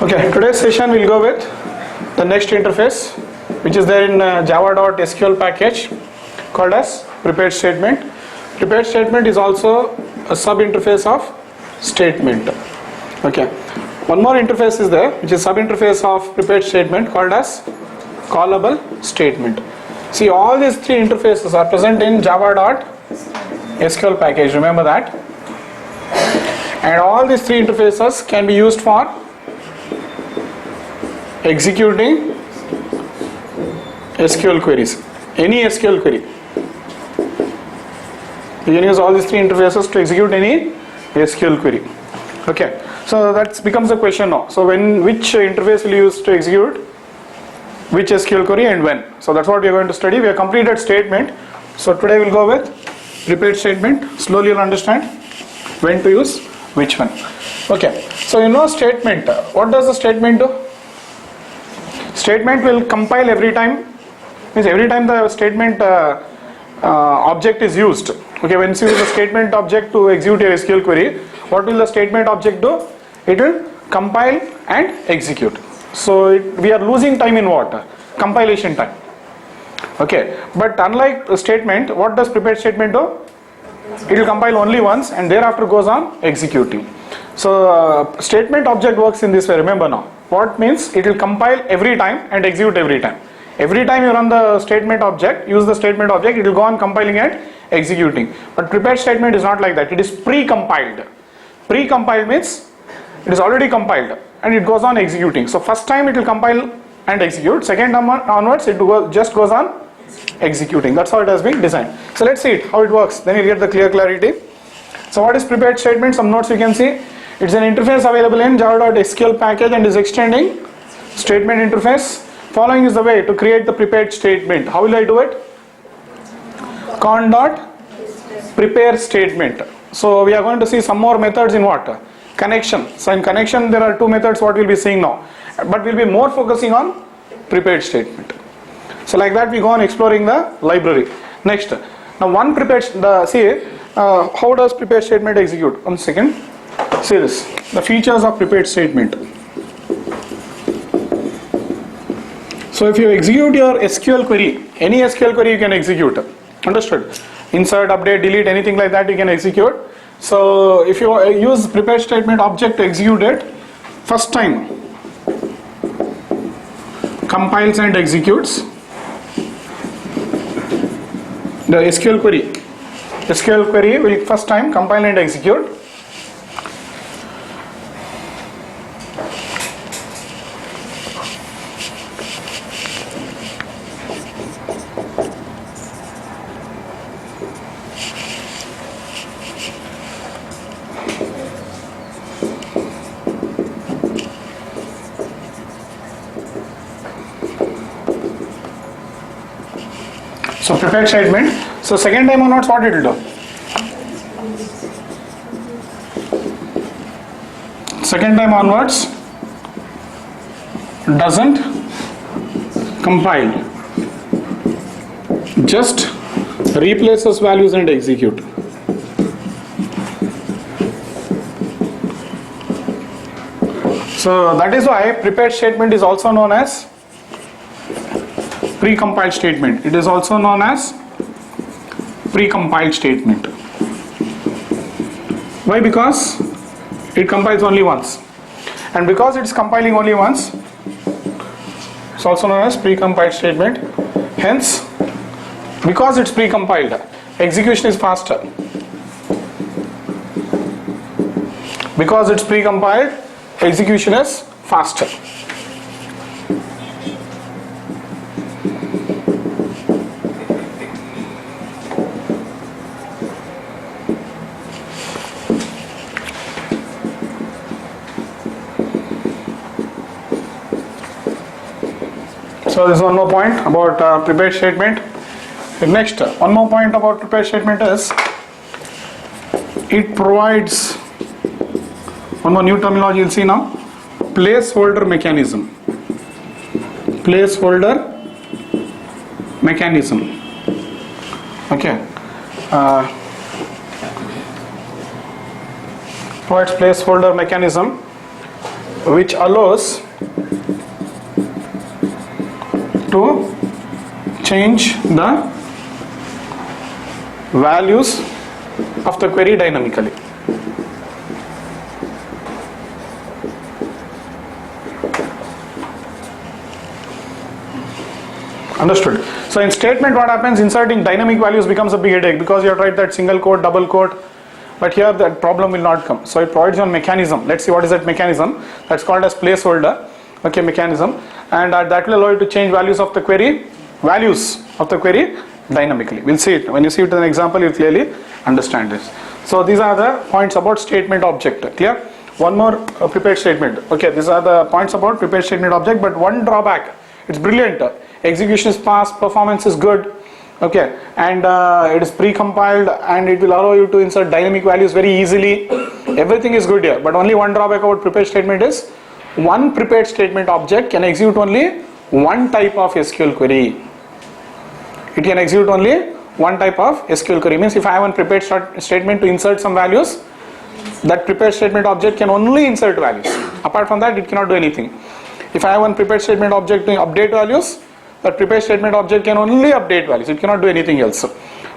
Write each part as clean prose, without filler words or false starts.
Okay, today's session we'll go with the next interface which is there in java.sql package called as prepared statement. Prepared statement is also a sub interface of statement. Okay, one more interface is there which is sub interface of prepared statement called as callable statement. See, all these three interfaces are present in java.sql package, remember that, and all these three interfaces can be used for executing SQL queries, any SQL query. You can use all these three interfaces to execute any SQL query. Okay, so that becomes a question now. So which interface will you use to execute which SQL query and when? So that's what we are going to study. We have completed statement. So today we'll go with prepared statement. Slowly you'll understand when to use which one. Okay, so you know statement. What does the statement do? Statement will compile every time, means every time the statement object is used. Okay, when you use the statement object to execute your SQL query, what will the statement object do? It will compile and execute. So we are losing time in what? Compilation time. Okay, but unlike the statement, what does prepared statement do? It will compile only once and thereafter goes on executing. So statement object works in this way, remember now. What means? It will compile every time and execute every time. Every time you run the statement object, use the statement object, it will go on compiling and executing. But prepared statement is not like that. It is pre-compiled. Pre-compiled means it is already compiled and it goes on executing. So first time it will compile and execute. Second time onwards it just goes on executing. That's how it has been designed. So let's see it, how it works. Then you'll get the clear clarity. So what is prepared statement? Some notes you can see. It's an interface available in java.sql package and is extending statement interface. Following is the way to create the prepared statement. How will I do it? Con.prepare statement. So we are going to see some more methods in what? Connection. So in connection there are two methods what we'll be seeing now. But we'll be more focusing on prepared statement. So like that we go on exploring the library. Next. Now one prepared, how does prepared statement execute? 1 second. See this, the features of prepared statement. So if you execute your SQL query, any SQL query you can execute. Understood? Insert, update, delete, anything like that you can execute. So if you use prepared statement object to execute it, first time compiles and executes the SQL query. SQL query will first time compile and execute. So prepared statement. So second time onwards what it will do? Second time onwards doesn't compile, just replaces values and execute. So that is why prepared statement is also known as pre-compiled statement. It is also known as pre-compiled statement. Why? Because it compiles only once, and because it is compiling only once, it's also known as pre-compiled statement. Hence, because it's pre-compiled, execution is faster. Because it's pre-compiled, execution is faster. So this is one more point about prepared statement. Next, one more point about prepared statement is it provides, one more new terminology you'll see now, placeholder mechanism. Placeholder mechanism. Okay. Provides placeholder mechanism which allows to change the values of the query dynamically. Understood? So in statement what happens, inserting dynamic values becomes a big headache because you have to write that single quote, double quote, but here that problem will not come. So it provides one mechanism. Let's see what is that mechanism. That's called as placeholder, okay, mechanism, and that will allow you to change values of the query dynamically. We'll see it. When you see it in an example, you'll clearly understand this. So these are the points about statement object. Clear? One more prepared statement. Okay, these are the points about prepared statement object, but one drawback. It's brilliant. Execution is fast, performance is good, okay, and it is pre-compiled, and it will allow you to insert dynamic values very easily. Everything is good here, but only one drawback about prepared statement is one prepared statement object can execute only one type of SQL query. It can execute only one type of SQL query. Means if I have one prepared statement to insert some values, that prepared statement object can only insert values. Apart from that, it cannot do anything. If I have one prepared statement object to update values, that prepared statement object can only update values. It cannot do anything else.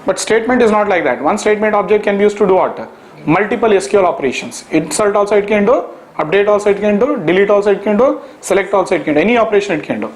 But statement is not like that. One statement object can be used to do what? Multiple SQL operations. Insert also it can do, update also it can do, delete also it can do, select also it can do. Any operation it can do.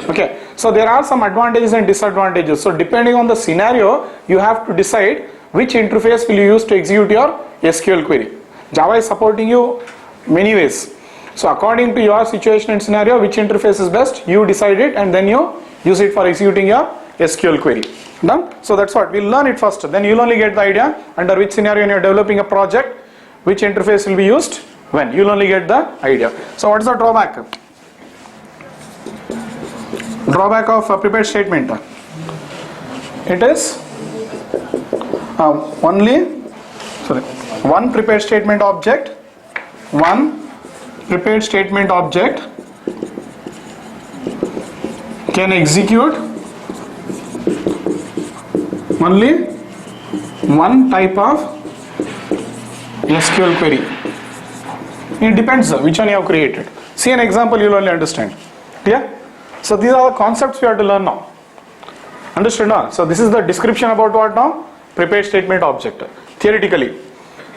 Okay. So there are some advantages and disadvantages. So depending on the scenario, you have to decide which interface will you use to execute your SQL query. Java is supporting you many ways. So according to your situation and scenario, which interface is best, you decide it and then you use it for executing your SQL query. Done? So that's what, we'll learn it first. Then you'll only get the idea under which scenario when you're developing a project, which interface will be used when. You'll only get the idea. So what is the drawback? Drawback of a prepared statement. It is one prepared statement object, can execute only one type of SQL query. It depends which one you have created. See an example, you will only understand. Yeah? So these are the concepts we have to learn now. Understood now? So this is the description about what now? Prepared statement object, theoretically.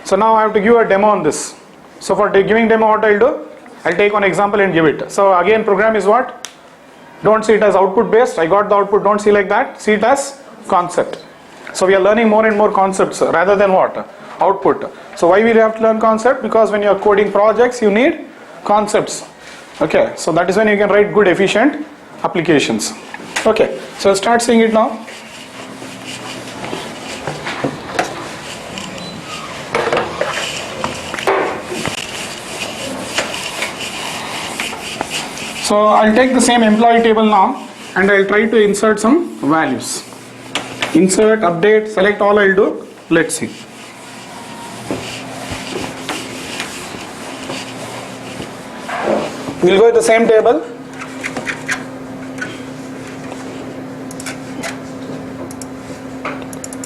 So now I have to give a demo on this. So for giving demo, what I'll do? I'll take one example and give it. So again, program is what? Don't see it as output based. I got the output, don't see like that. See it as concept. So we are learning more and more concepts rather than what? Output. So why we have to learn concept? Because when you are coding projects, you need concepts. Okay, so that is when you can write good efficient applications. Okay, so start seeing it now. So I'll take the same employee table now and I'll try to insert some values. Insert, update, select, all I'll do. Let's see. We'll go with the same table.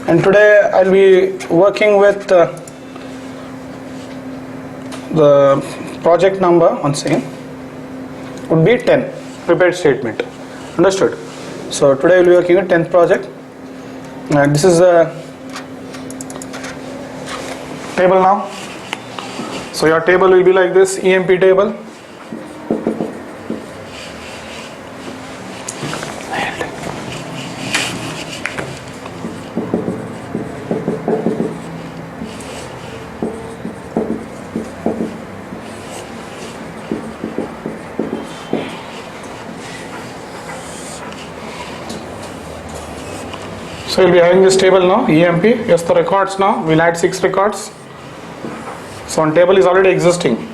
And today I'll be working with the project number, once again, would be 10, prepared statement. Understood? So today we'll be working with 10th project. And this is a table now. So your table will be like this, EMP table. So we'll be having this table now, EMP. Yes, the records now. We'll add 6 records. So one table is already existing.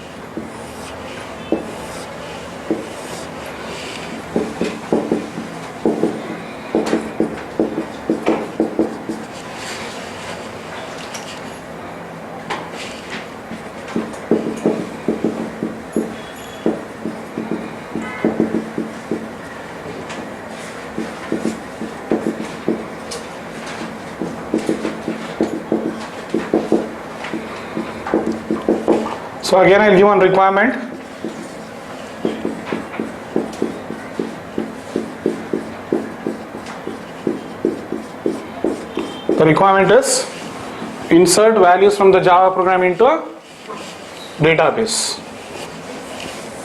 So again I'll give one requirement. The requirement is insert values from the Java program into a database.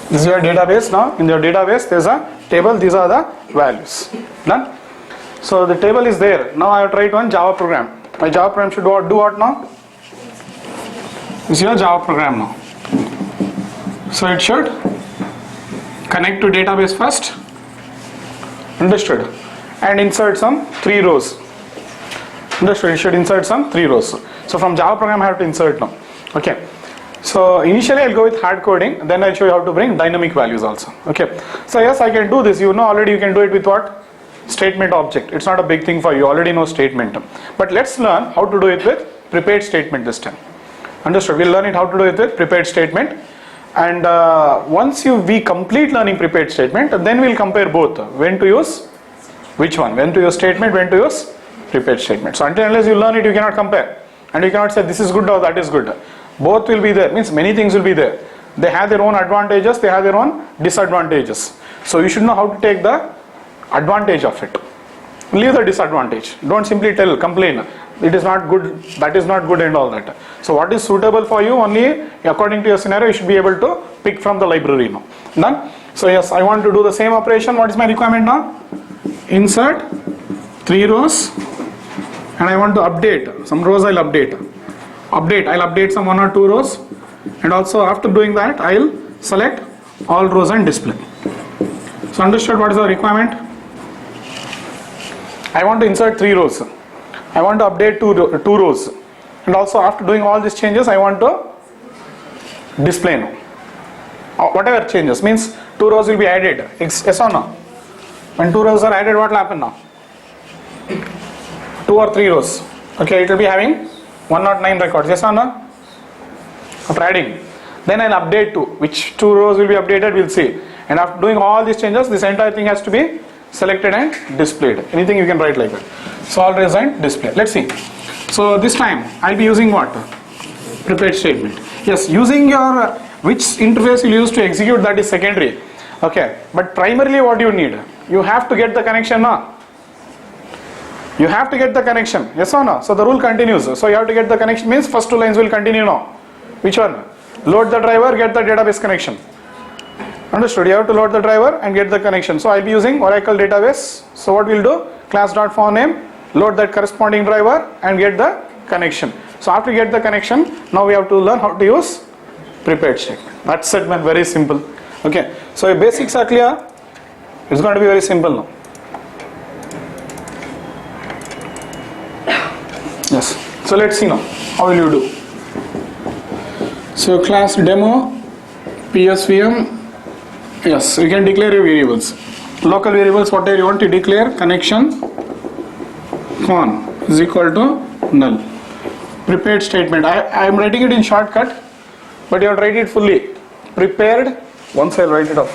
This is your database now. In your database there is a table, these are the values. Done? So the table is there. Now I have to write one Java program. My Java program should do what now? This is your Java program now. So it should connect to database first. Understood? And insert some 3 rows. Understood? You should insert some 3 rows. So from Java program I have to insert now. Okay. So initially I'll go with hard coding, then I'll show you how to bring dynamic values also. Okay. So yes, I can do this. You know already you can do it with what? Statement object. It's not a big thing for you. You already know statement. But let's learn how to do it with prepared statement this time. Understood? We'll learn it how to do it with prepared statement. And once we complete learning prepared statement, then we'll compare both. When to use which one? When to use statement, when to use prepared statement. So unless you learn it, you cannot compare. And you cannot say this is good or that is good. Both will be there. Means many things will be there. They have their own advantages, they have their own disadvantages. So you should know how to take the advantage of it. Leave the disadvantage. Don't simply complain. It is not good, that is not good and all that. So what is suitable for you, only according to your scenario, you should be able to pick from the library now. Done? So yes, I want to do the same operation. What is my requirement now? Insert 3 rows and I want to update. Some rows I'll update. I'll update some 1 or 2 rows, and also after doing that I'll select all rows and display. So understood what is the requirement? I want to insert 3 rows. I want to update 2 rows, and also after doing all these changes I want to display now. Whatever changes, means 2 rows will be added. Yes or no? When 2 rows are added, what will happen now? 2 or 3 rows. Okay, it will be having 109 records. Yes or no? After adding, then I'll update 2. Which 2 rows will be updated, we'll see. And after doing all these changes, this entire thing has to be selected and displayed. Anything you can write like that. So all rows and display. Let's see. So this time I'll be using what? Prepared statement. Yes, using your which interface you use to execute, that is secondary. Okay, but primarily what you need? You have to get the connection now. You have to get the connection. Yes or no? So the rule continues. So you have to get the connection, means first 2 lines will continue now. Which one? Load the driver, get the database connection. Understood? You have to load the driver and get the connection. So I'll be using Oracle database. So what we'll do? Class.forName, load that corresponding driver and get the connection. So after you get the connection, now we have to learn how to use prepared statement. That's it, man. Very simple. Okay. So your basics are clear. It's going to be very simple now. Yes. So let's see now. How will you do? So class demo, PSVM. Yes, you can declare your variables. Local variables, whatever you want to declare. Connection con is equal to null. Prepared statement. I am writing it in shortcut, but you have to write it fully. Prepared. Once I'll write it off.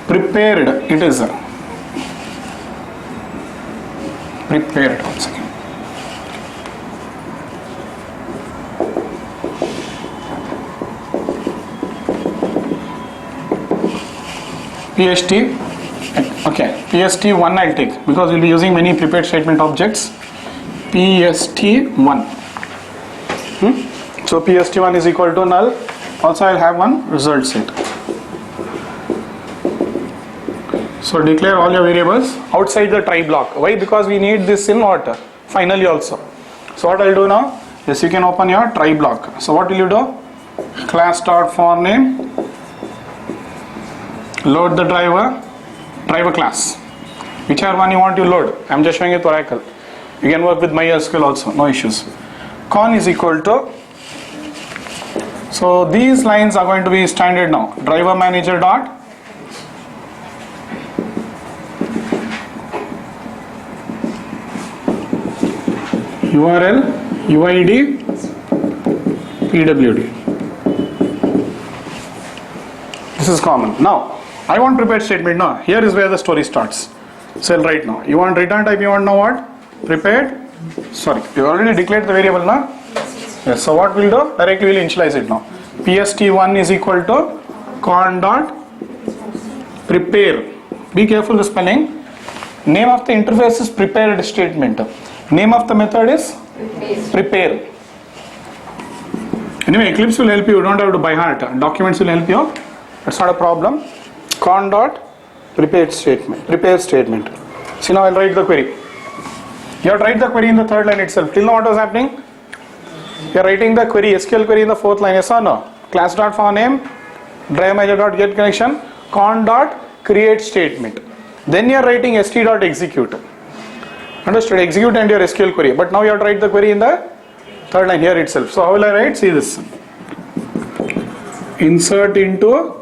Prepared. It is prepared. 1 second. PST, okay, PST1 I'll take, because we'll be using many prepared statement objects. PST1. So PST1 is equal to null. Also I'll have one result set. So declare all your variables outside the try block. Why? Because we need this in what? Finally also. So what I'll do now? Yes, you can open your try block. So what will you do? Class.forName, load the driver class. Whichever one you want to load. I'm just showing it Oracle. You can work with MySQL also, no issues. Con is equal to, so these lines are going to be standard now. Driver manager dot URL UID PWD. This is common. Now I want prepared statement now. Here is where the story starts. So I'll write now. You want return type, you want now what? Prepared. Sorry, you already declared the variable now. Yes. So what we'll do? Directly we'll initialize it now. PST1 is equal to con dot prepare. Be careful the spelling. Name of the interface is prepared statement. Name of the method is prepare. Anyway, Eclipse will help you. You don't have to by heart. Documents will help you. That's not a problem. Con dot prepared statement. Prepare statement. See, now I'll write the query. You have to write the query in the third line itself. Till now what was happening? You are writing the query, SQL query in the fourth line. Yes or no? Class dot for name, drive manager dot get connection, con dot create statement. Then you are writing st dot execute. Understood? Execute and your SQL query. But now you have to write the query in the third line here itself. So how will I write? See this. Insert into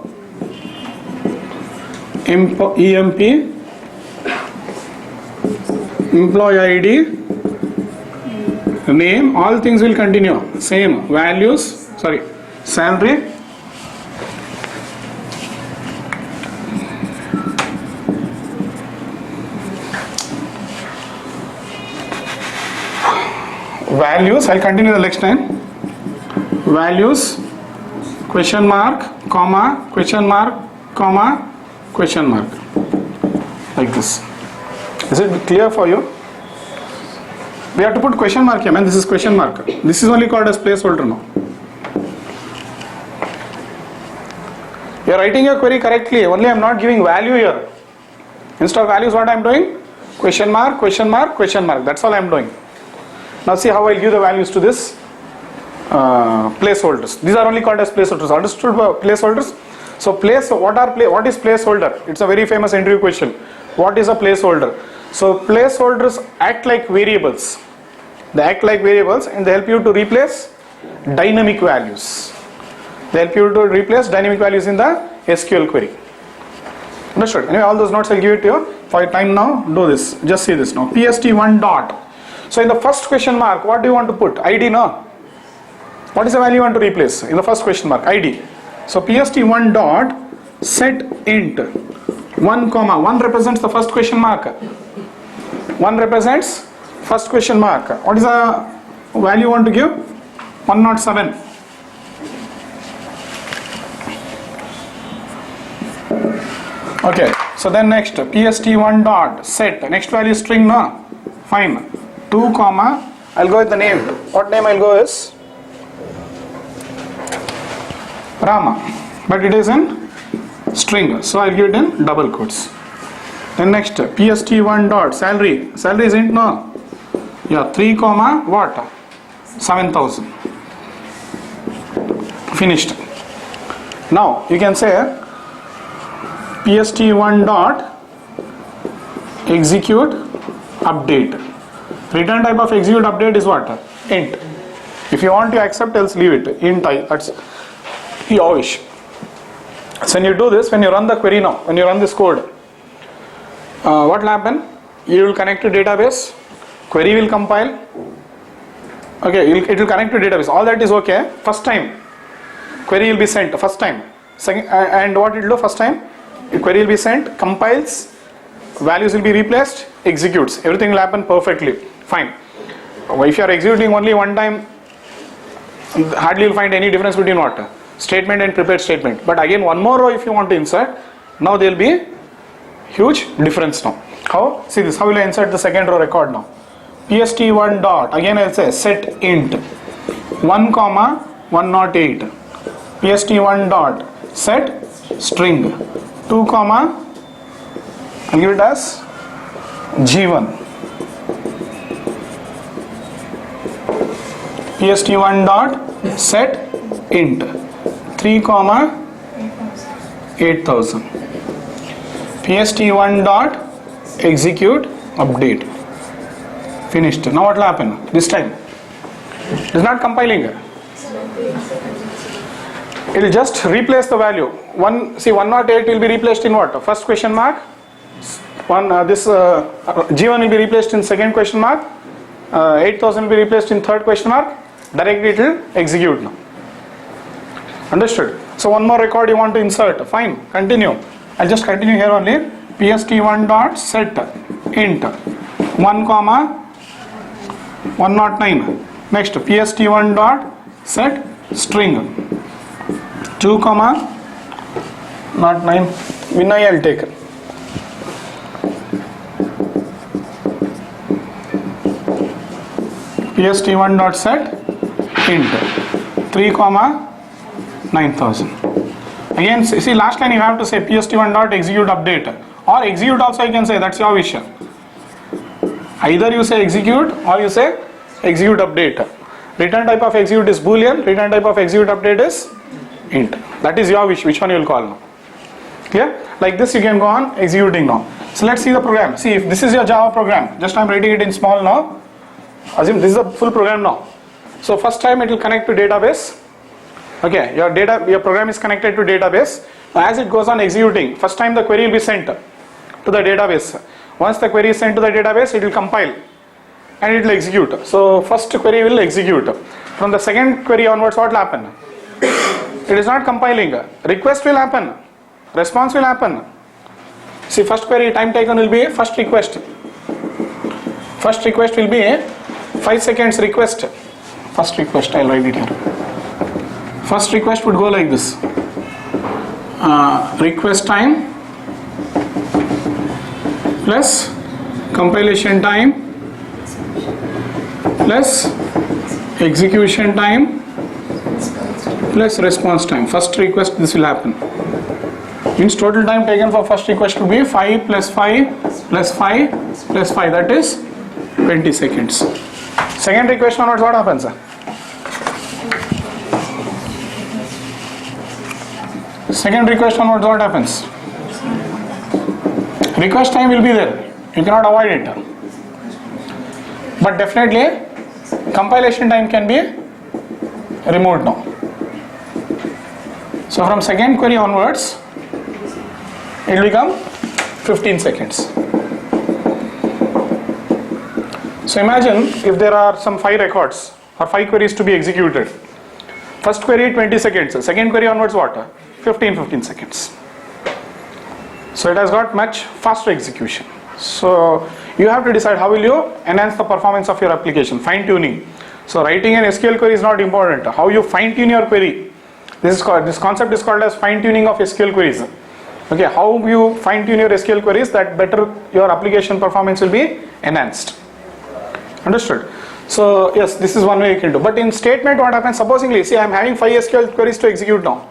EMP employee ID name, all things will continue same, values, sorry, salary, values, I'll continue the next line, values, question mark, comma, question mark, comma, question mark, like this. Is it clear for you? We have to put question mark here, man. This is question mark. This is only called as placeholder now. You are writing your query correctly, only I am not giving value here. Instead of values, what I am doing? Question mark, question mark, question mark. That's all I am doing. Now see how I will give the values to this placeholders. These are only called as placeholders. Understood placeholders? So what is placeholder? It's a very famous interview question. What is a placeholder? So placeholders act like variables. They act like variables and they help you to replace dynamic values. They help you to replace dynamic values in the SQL query. Understood? Anyway, all those notes I'll give it to you. For your time now, do this. Just see this now. PST1 dot. So in the first question mark, what do you want to put? ID, no? What is the value you want to replace? In the first question mark, ID. So PST1 dot set int 1 comma 1 represents the first question mark. 1 represents first question mark. What is the value you want to give? 107. Okay, so then next PST1 dot set next value is string, no? Fine. 2 comma, I'll go with the name. What name I'll go is? Rama, but it is in string, so I'll give it in double quotes. Then next PST1 dot salary is int, no? Yeah, 3 comma what? 7,000. Finished. Now you can say PST1 dot execute update. Return type of execute update is what? Int. If you want to accept, else leave it. Int I. That's your wish. So when you do this, when you run the query now, when you run this code, what will happen? You will connect to database, query will compile, okay, it will connect to database, all that is okay. First time, query will be sent, first time. Second, and what it will do first time? Query will be sent, compiles, values will be replaced, executes, everything will happen perfectly, fine. If you are executing only one time, hardly you will find any difference between what? Statement and prepared statement. But again, one more row if you want to insert, now there will be huge difference now. How? See this, how will I insert the second row record now? PST1 dot, again I will say set int 1 comma 108. PST1 dot set string 2 comma, I'll give it as G1. PST1 dot set int 3 comma 8,000. PST1 dot execute update. Finished. Now what will happen? This time it is not compiling. It will just replace the value. 108 will be replaced in what? First question mark. G1 will be replaced in second question mark. 8,000 will be replaced in third question mark. Directly it will execute now. Understood? So one more record you want to insert. Fine. Continue. I'll just continue here only. PST1 dot set int 1 comma 109. Next PST1 dot set string 2 comma not 9. Vinay I'll take. pst1 dot set int 3 comma 9000. Again, see last line you have to say pst1 dot execute update, or execute also you can say, that's your wish. Either you say execute or you say execute update. Return type of execute is boolean, return type of execute update is int. That is your wish, which one you will call now. Clear? Like this you can go on executing now. So let's see the program. See, if this is your Java program, just I am writing it in small now. Assume this is a full program now. So first time it will connect to database. Okay, your program is connected to database. As it goes on executing, first time the query will be sent to the database. Once the query is sent to the database, it will compile and it will execute. So first query will execute. From the second query onwards, what will happen? It is not compiling. Request will happen. Response will happen. See, first query time taken will be first request. First request will be a 5 seconds request. First request, I will write it here. First request would go like this. Request time plus compilation time plus execution time plus response time. First request, this will happen. Means total time taken for first request to be 5 plus 5 plus 5 plus 5, that is 20 seconds. Second request onwards, what happens? Second request onwards, what happens? Request time will be there. You cannot avoid it. But definitely compilation time can be removed now. So from second query onwards, it will become 15 seconds. So imagine if there are some 5 records or 5 queries to be executed. First query 20 seconds, second query onwards what? 15 seconds. So it has got much faster execution. So you have to decide how will you enhance the performance of your application, fine tuning. So writing an SQL query is not important. How you fine tune your query. This concept is called as fine tuning of SQL queries. Okay, how you fine tune your SQL queries, that better your application performance will be enhanced. Understood? So yes, this is one way you can do. But in statement what happens, supposingly, see I am having 5 SQL queries to execute now.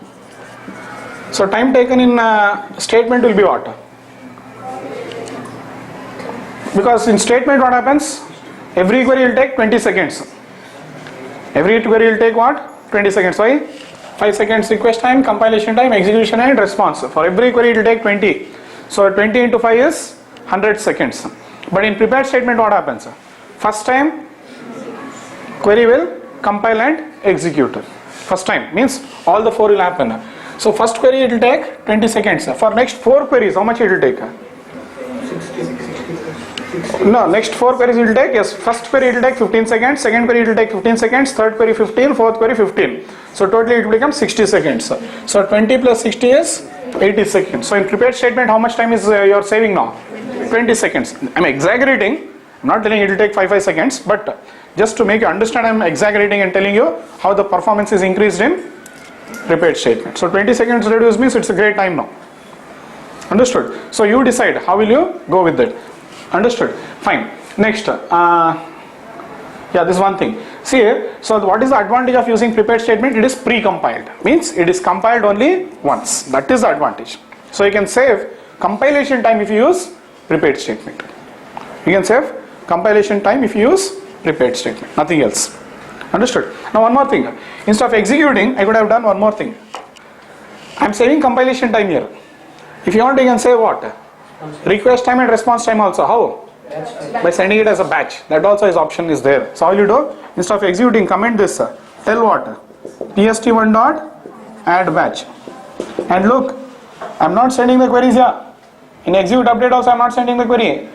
So time taken in statement will be what? Because in statement what happens, every query will take 20 seconds. Every query will take what? 20 seconds. Why? 5 seconds request time, compilation time, execution and response. For every query it will take 20. So 20 into 5 is 100 seconds. But in prepared statement what happens? First time query will compile and execute. First time means all the 4 will happen. So first query it will take 20 seconds. For next 4 queries, how much it will take? No, next 4 queries it will take, yes, first query it will take 15 seconds, second query it will take 15 seconds, third query 15, fourth query 15. So totally it will become 60 seconds. So 20 plus 60 is 80 seconds. So in prepared statement, how much time is you are saving now? 20 seconds. I am exaggerating. I am not telling it will take 5 seconds, but just to make you understand, I am exaggerating and telling you how the performance is increased in prepared statement. So 20 seconds reduced means it's a great time now. Understood? So you decide how will you go with that. Understood? Fine. Next, yeah, this is one thing. See, so what is the advantage of using prepared statement? It is pre-compiled. Means it is compiled only once. That is the advantage. So you can save compilation time if you use prepared statement. You can save compilation time if you use prepared statement. Nothing else. Understood? Now one more thing. Instead of executing, I could have done one more thing. I am saving compilation time here. If you want, you can save what? Request time and response time also. How? By sending it as a batch. That also is option is there. So how will you do? Instead of executing, comment this. Tell what? PST1 dot add batch. And look, I am not sending the queries here. In execute update also I am not sending the query.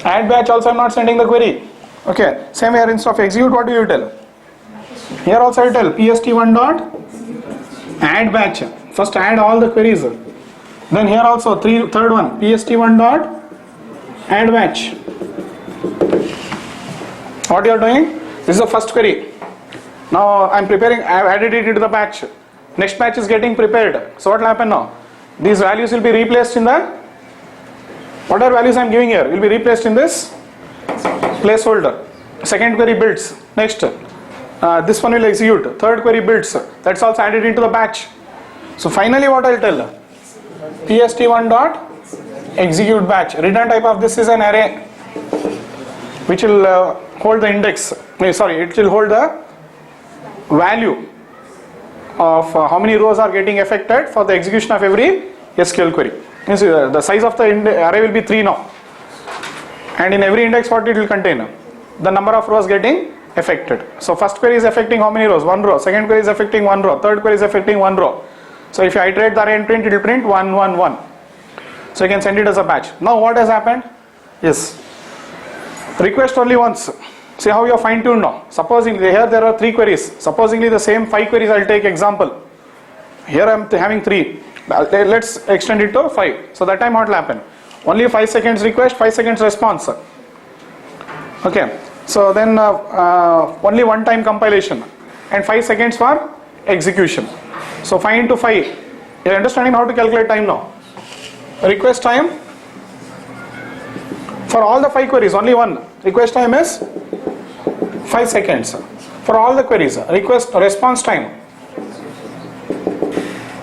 Add batch also I am not sending the query. Okay. Same here, instead of execute, what do you tell? Here also I tell PST1 dot add batch. First add all the queries. Then here also third one, PST1 dot add batch. What you are doing? This is the first query. Now I am preparing, I have added it into the batch. Next batch is getting prepared. So what will happen now? These values will be replaced in the, whatever values I am giving here will be replaced in this placeholder. second query builds, next this one will execute, third query builds, that's also added into the batch. So finally what I'll tell, pst1 dot execute batch. Return type of this is an array which will hold the index, it will hold the value of how many rows are getting affected for the execution of every SQL query. You see, the size of the array will be 3 now, and in every index what it will contain? The number of rows getting affected. So first query is affecting how many rows? 1 row. Second query is affecting 1 row. Third query is affecting 1 row. So if you iterate the array and print, it will print 1 1 1. So you can send it as a batch. Now what has happened? Yes, request only once. See how you are fine tuned now. Supposing here there are 3 queries. Supposingly the same 5 queries, I will take example. Here I am having 3. Let's extend it to 5. So that time what will happen? Only 5 seconds request, 5 seconds response. Okay. So then only one time compilation and 5 seconds for execution. So 5 into 5. You are understanding how to calculate time now? Request time for all the 5 queries, only one. Request time is 5 seconds. For all the queries, response time.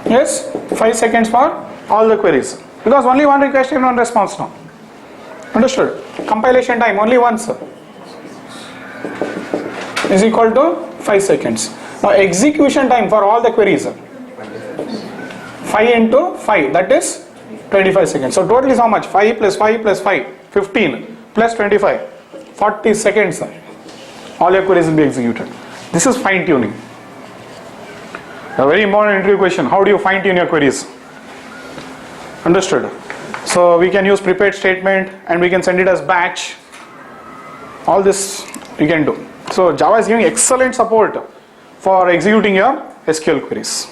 Yes, 5 seconds for all the queries. Because only one request and one response now. Understood? Compilation time only once is equal to 5 seconds. Now execution time for all the queries, 5 into 5, that is 25 seconds. So total is how much? 5 plus 5 plus 5, 15 plus 25, 40 seconds. All your queries will be executed. This is fine tuning. A very important interview question. How do you fine tune your queries? Understood? So we can use prepared statement and we can send it as batch. All this we can do. So Java is giving excellent support for executing your SQL queries.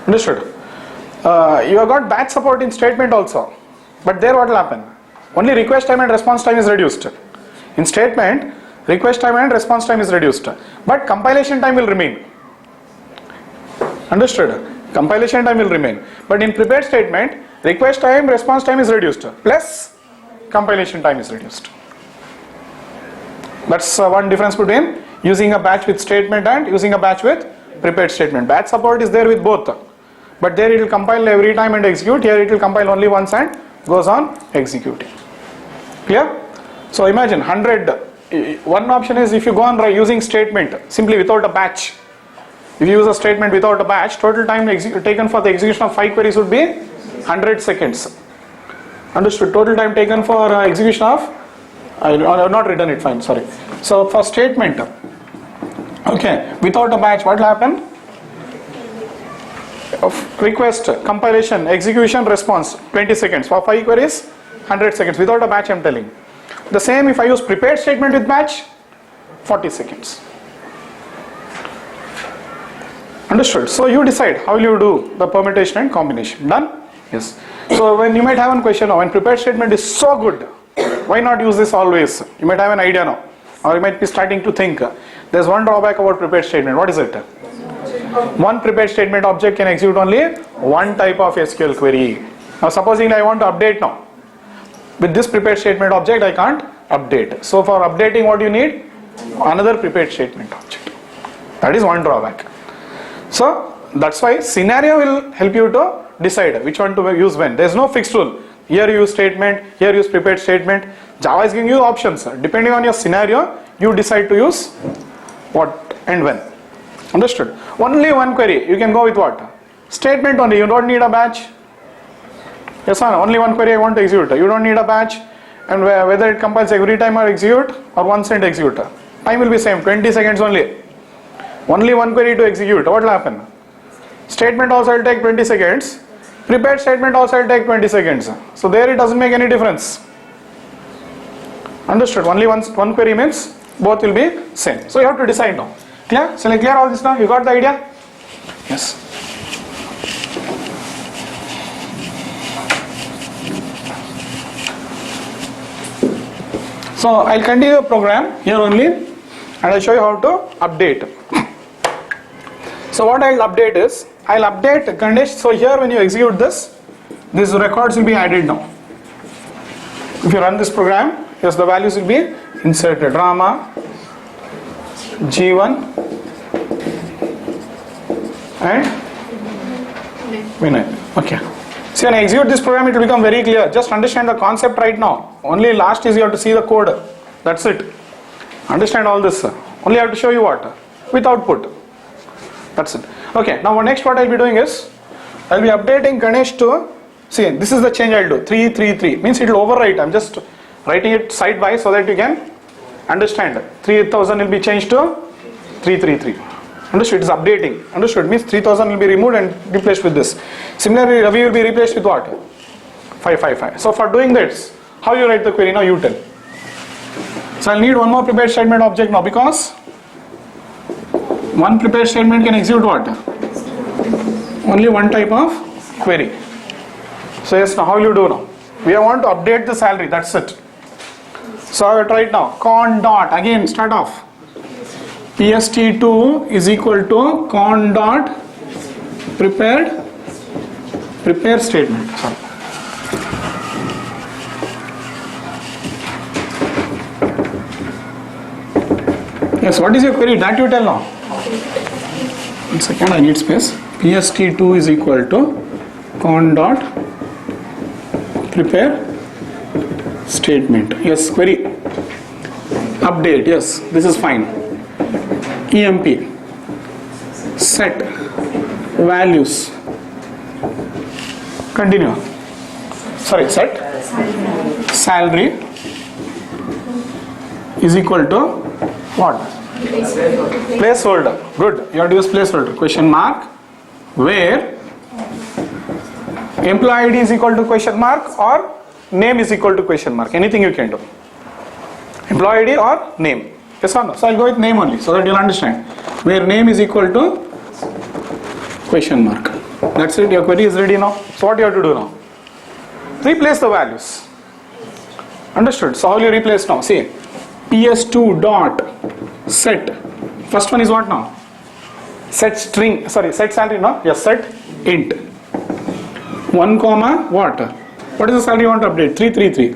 Understood? You have got batch support in statement also, but there what will happen? Only request time and response time is reduced. In statement, request time and response time is reduced, but compilation time will remain. Understood? Compilation time will remain, but in prepared statement, request time, response time is reduced, plus compilation time is reduced. That's one difference between using a batch with statement and using a batch with prepared statement. Batch support is there with both, but there it will compile every time and execute. Here it will compile only once and goes on executing. Clear? So imagine 100. One option is if you go on using statement simply without a batch. If you use a statement without a batch, total time taken for the execution of 5 queries would be 100 seconds. Understood? Total time taken for execution of, I have not written it, fine, sorry. So for statement, okay, without a batch, what will happen? Request, compilation, execution, response, 20 seconds. For 5 queries, 100 seconds. Without a batch, I am telling. The same if I use prepared statement with batch, 40 seconds. Understood? So you decide how will you do the permutation and combination. Done? Yes. So when you might have one question now, when prepared statement is so good, why not use this always? You might have an idea now, or you might be starting to think. There's one drawback about prepared statement. What is it? One prepared statement object can execute only one type of SQL query. Now supposing I want to update now. With this prepared statement object I can't update. So for updating what you need? Another prepared statement object. That is one drawback. So that's why scenario will help you to decide which one to use when. There is no fixed rule. Here you use statement, here you use prepared statement. Java is giving you options. Depending on your scenario, you decide to use what and when. Understood? Only one query. You can go with what? Statement only. You don't need a batch. Yes or no? Only one query I want to execute. You don't need a batch. And whether it compiles every time or execute or once and execute. Time will be same. 20 seconds only. Only one query to execute. What will happen? Statement also will take 20 seconds. Prepared statement also will take 20 seconds. So there it doesn't make any difference. Understood? Only one query means both will be same. So you have to decide now. Clear? Shall I clear all this now? You got the idea? Yes. So I'll continue the program here only and I'll show you how to update. So what I'll update is, I'll update Ganesh. So here when you execute this, these records will be added now. If you run this program, Yes, the values will be inserted. Rama, G1 and Vinay. Okay. See, when I execute this program, it will become very clear. Just understand the concept right now. Only last is you have to see the code. That's it. Understand all this. Only I have to show you what? With output. That's it. Okay. Now next what I'll be doing is, I'll be updating Ganesh to, see, this is the change I'll do. 333 means it will overwrite. I'm just writing it side by so that you can understand. 3000 will be changed to 333. Understood? It is updating. Understood? Means 3000 will be removed and replaced with this. Similarly, Ravi will be replaced with what? 555. So for doing this, how you write the query? Now you tell. So I'll need one more prepared statement object now, because one prepared statement can execute what? Only one type of query. So yes, now how you do now? We want to update the salary. That's it. So I will try it now. Con dot, again start off. PST2 is equal to con dot prepare statement. Sorry. Yes, what is your query? That you tell now. 1 second, I need space. PST2 is equal to con dot prepare statement. Yes, query. Update. Yes, this is fine. EMP set values. Continue. Sorry, set salary is equal to what? Placeholder. Good. You have to use placeholder. Question mark where employee ID is equal to question mark or name is equal to question mark. Anything you can do. Employee ID or name. Yes or no? So I'll go with name only so that you'll understand. Where name is equal to question mark. That's it. Your query is ready now. So what you have to do now? Replace the values. Understood? So how will you replace now? See, PS2 dot set. First one is what now? Set string. Sorry, set salary. No? Yes, set int. 1 comma what? What is the salary you want to update? 333.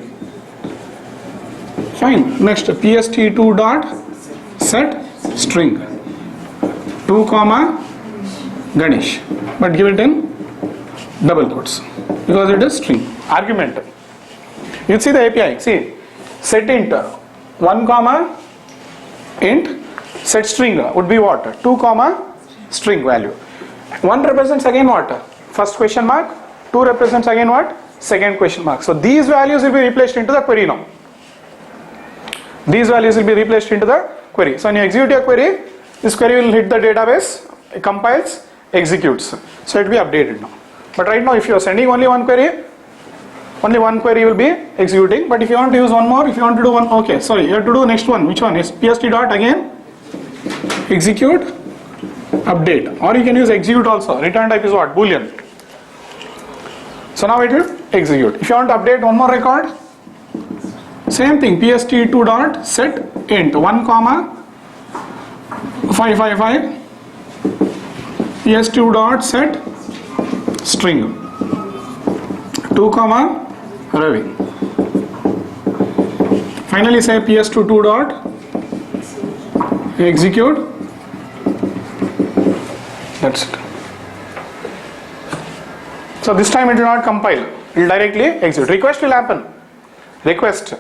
Fine. Next, PST2 dot set string. 2 comma Ganesh. But give it in double quotes because it is string. Argument. You see the API. See, set int 1 comma int set string would be what? 2 comma string value. 1 represents again what? First question mark. 2 represents again what? Second question mark. So these values will be replaced into the query now. These values will be replaced into the query. So when you execute your query, this query will hit the database, it compiles, executes. So it will be updated now. But right now if you are sending only one query will be executing. But if you want to use one more, if you want to do one, okay, sorry, you have to do next one. Which one is PST dot again, execute, update. Or you can use execute also. Return type is what? Boolean. So now it will execute. If you want to update one more record, same thing, PST2 dot set int 1 comma 555 PS2 dot set string 2 comma Ravi. Finally say PS22 dot execute. That's it. So this time it will not compile, it will directly execute. Request will happen. Request.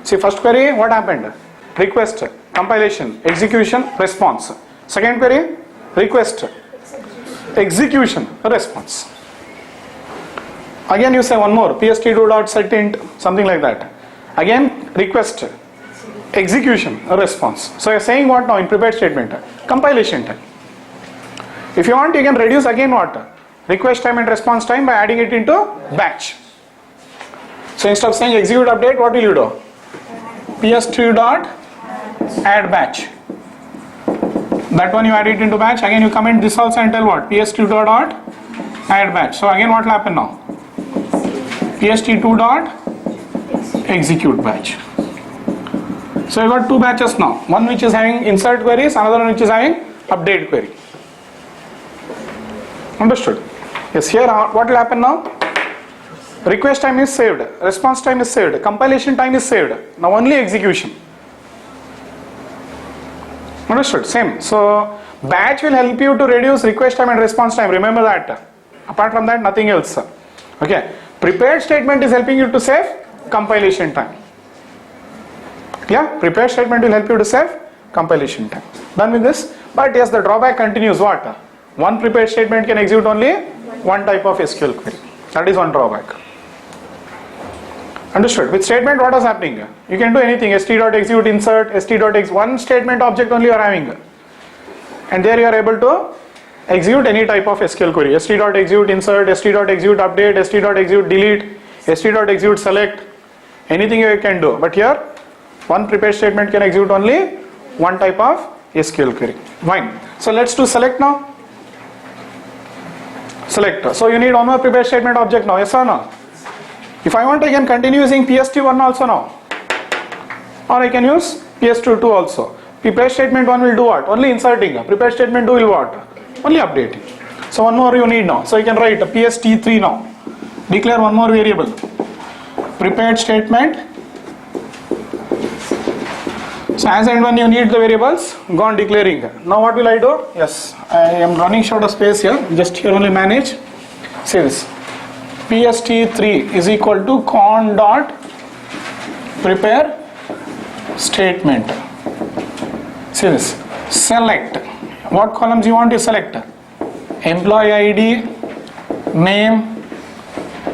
See, first query, what happened? Request, compilation, execution, response. Second query, request, execution, response. Again you say one more, PST2.setInt, something like that. Again, request, execution, response. So you're saying what now in prepared statement? Compilation time. If you want, you can reduce again what? Request time and response time by adding it into batch. So instead of saying execute update, what will you do? PS2 dot add batch. That one you add it into batch. Again you comment this also and tell what? PS2 dot add batch. So again what will happen now? PST2 dot execute batch. So you got two batches now. One which is having insert queries, another one which is having update query. Understood? Yes, here what will happen now? Request time is saved, response time is saved, compilation time is saved. Now only execution. Understood? Same. So batch will help you to reduce request time and response time. Remember that. Apart from that, nothing else. Okay. Prepared statement is helping you to save compilation time. Yeah. Prepared statement will help you to save compilation time. Done with this? But yes, the drawback continues. What? One prepared statement can execute only one type of SQL query. That is one drawback. Understood? With statement, what is happening? You can do anything. st.execute, insert, st.ex. One statement object only you are having. And there you are able to execute any type of SQL query. st.execute, insert, st.execute, update, st.execute, delete, st.execute, select. Anything you can do. But here, one prepared statement can execute only one type of SQL query. Fine. So let's do select now. Select. So you need one more prepared statement object now. Yes or no? If I want, I can continue using PST1 also now. Or I can use PS2 also. Prepared statement 1 will do what? Only inserting. Prepared statement 2 will what? Only updating. So one more you need now. So you can write PST3 now. Declare one more variable. Prepared statement. So as and when you need the variables, go on declaring. Now what will I do? Yes, I am running short of space here. Just here only manage. See this. PST3 is equal to con dot prepare statement. See this. Select. What columns you want to select? Employee ID, name.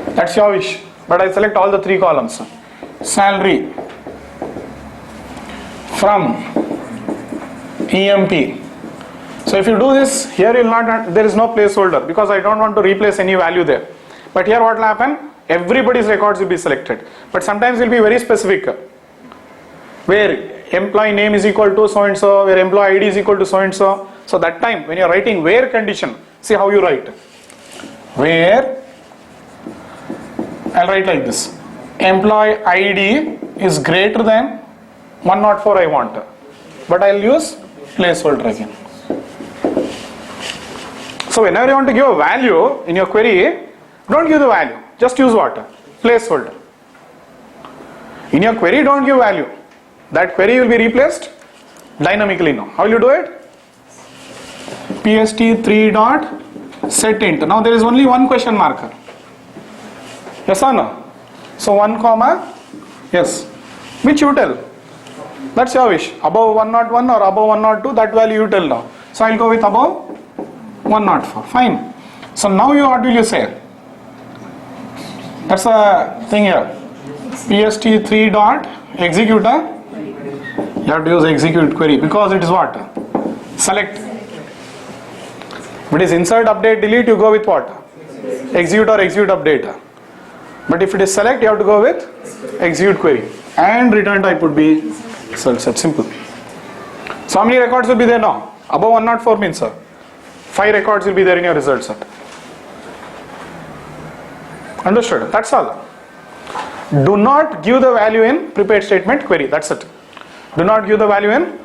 That's your wish. But I select all the three columns. Salary. From EMP. So if you do this, here you will not, there is no placeholder because I don't want to replace any value there. But here what will happen? Everybody's records will be selected. But sometimes it will be very specific. Where employee name is equal to so and so, where employee ID is equal to so and so. So that time when you are writing where condition, see how you write. Where, I'll write like this. Employee ID is greater than 104 I want. But I'll use placeholder again. So whenever you want to give a value in your query, don't give the value. Just use what? Placeholder. In your query, don't give value. That query will be replaced dynamically now. How will you do it? PST3 dot set int. Now there is only one question marker. Yes or no? So 1 comma, yes. Which you tell? That's your wish. Above 101 or above 102, that value you tell now. So I'll go with above 104. Fine. So now you, what will you say? That's the thing here. PST3 dot executor. You have to use execute query because it is what? Select. If it is insert, update, delete, you go with what? Execute or execute update. But if it is select, you have to go with execute query. And return type would be result set. Simple. So how many records will be there now? Above 104 means 5 records will be there in your result set. Understood? That's all. Do not give the value in prepared statement query. That's it. Do not give the value in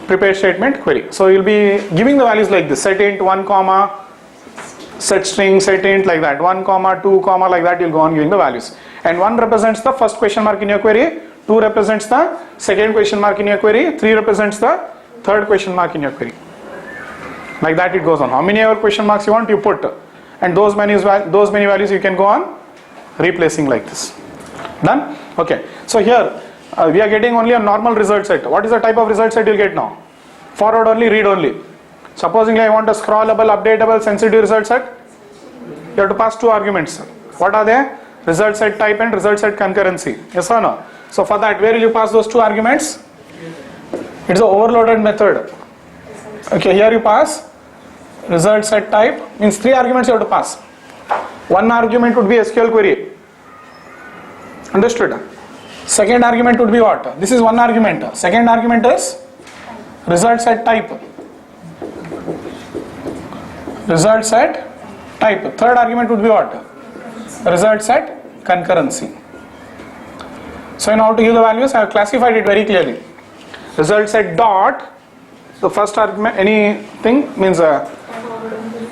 prepared statement query. So you'll be giving the values like this. Set int 1 comma, set string, set int like that. 1 comma, 2 comma like that. You'll go on giving the values. And 1 represents the first question mark in your query. 2 represents the second question mark in your query. 3 represents the third question mark in your query. Like that it goes on. How many ever question marks you want, you put. And those many values you can go on replacing like this. Done? Okay. So here we are getting only a normal result set. What is the type of result set you'll get now? Forward only, read only. Supposingly I want a scrollable, updatable, sensitive result set. You have to pass 2 arguments. What are they? Result set type and result set concurrency. Yes or no? So for that, where will you pass those 2 arguments? It's an overloaded method. Okay, here you pass result set type, means 3 arguments you have to pass. 1 argument would be SQL query. Understood? Second argument would be what? This is 1 argument. Second argument is result set type. Result set type. Third argument would be what? Result set concurrency. So in order to give the values, I have classified it very clearly. Result set dot, the first argument, anything means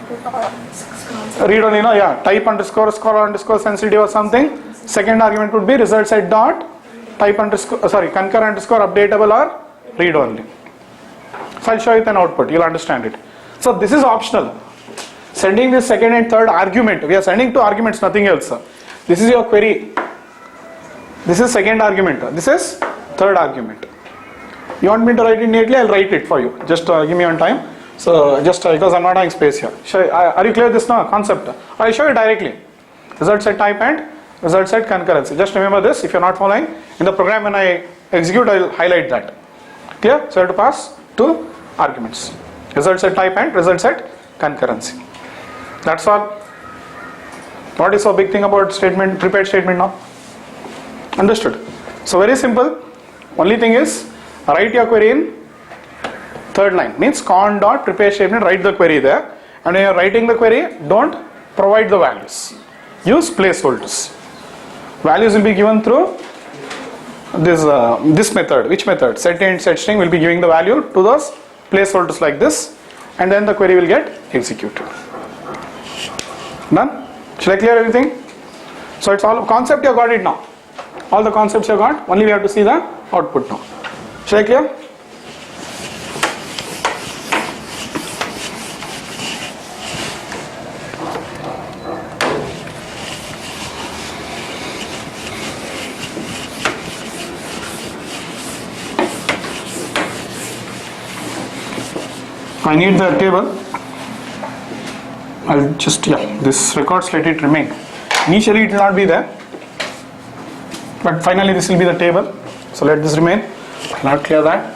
Read only, no, yeah, type underscore score underscore sensitive or something. Second argument would be result set dot type underscore, concur underscore updatable or read only. So I'll show you an output, you'll understand it. So this is optional. Sending this second and third argument, we are sending two arguments, nothing else. This is your query. This is second argument. This is third argument. You want me to write it neatly? I'll write it for you. Just give me one time. So just because I'm not having space here. Are you clear this now concept? I'll show you directly. Result set type and result set concurrency. Just remember this. If you're not following in the program, when I execute, I'll highlight that. Clear? So I have to pass two arguments. Result set type and result set concurrency. That's all. What is so big thing about statement, prepared statement now? Understood? So very simple. Only thing is write your query in third line. Means con dot prepared statement, write the query there. And when you're writing the query, don't provide the values. Use placeholders. Values will be given through this method. Which method? Set int, set string will be giving the value to those placeholders like this. And then the query will get executed. Done? Should I clear everything? So it's all concept, you got it now. All the concepts you got, only we have to see the output now. Should I clear? I need the table. I'll just, this records, let it remain. Initially it will not be there, but finally this will be the table. So let this remain. I'll not clear that.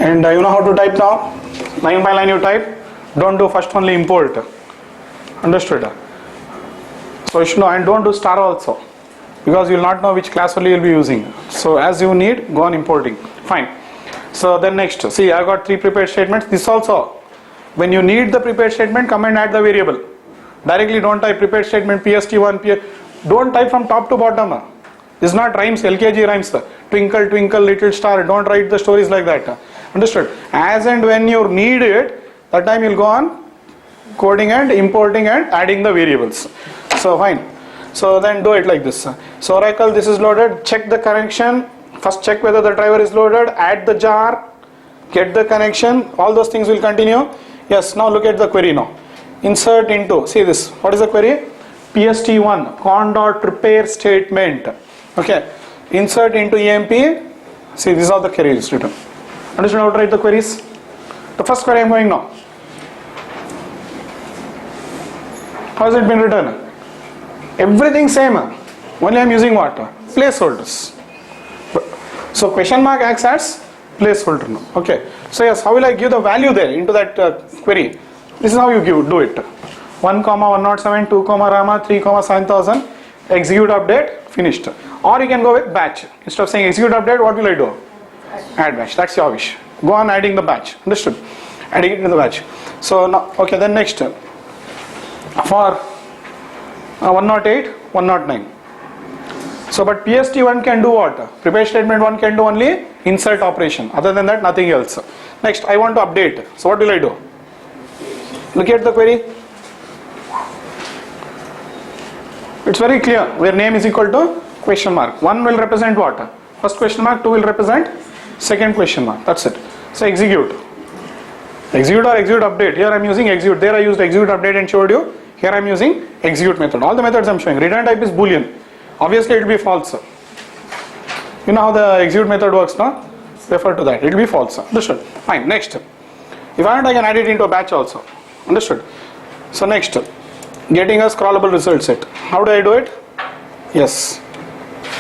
And you know how to type now? Line by line you type. Don't do first only import. Understood? So you should know, and don't do star also, because you will not know which class only you will be using. So as you need, go on importing. Fine. So then next, see, I got three prepared statements. This also, when you need the prepared statement, come and add the variable. Directly don't type prepared statement PST1, don't type from top to bottom. This is not rhymes, LKG rhymes. Twinkle, twinkle, little star. Don't write the stories like that. Understood? As and when you need it, that time you'll go on coding and importing and adding the variables. So fine. So then do it like this. So Oracle, this is loaded. Check the connection. First check whether the driver is loaded. Add the jar. Get the connection. All those things will continue. Yes. Now look at the query now. Insert into. See this. What is the query? PST1 con dot prepare statement. Okay. Insert into EMP. See, these are the queries written. Understand how to write the queries? The first query I am going now. How has it been written? Everything same. Only I am using what? Placeholders. So question mark acts as placeholder now. Okay. So yes, how will I give the value there into that query? This is how you do it. 1, 107, 2, Rama, 3, 7000. Execute update. Finished. Or you can go with batch. Instead of saying execute update, what will I do? Add batch. That's your wish. Go on adding the batch. Understood? Adding it into the batch. So now, okay, then next. For 108, 109. So, but PST1 can do what? Prepare statement 1 can do only insert operation. Other than that, nothing else. Next, I want to update. So, what will I do? Look at the query. It's very clear. Where name is equal to question mark. 1 will represent what? First question mark. 2 will represent second question mark. That's it. So, execute. Execute or execute update. Here I am using execute. There I used execute update and showed you. Here I am using execute method. All the methods I am showing. Return type is boolean. Obviously it will be false. You know how the execute method works now? Refer to that. It will be false. Understood? Fine. Next. If I want, I can add it into a batch also. Understood? So next. Getting a scrollable result set. How do I do it? Yes.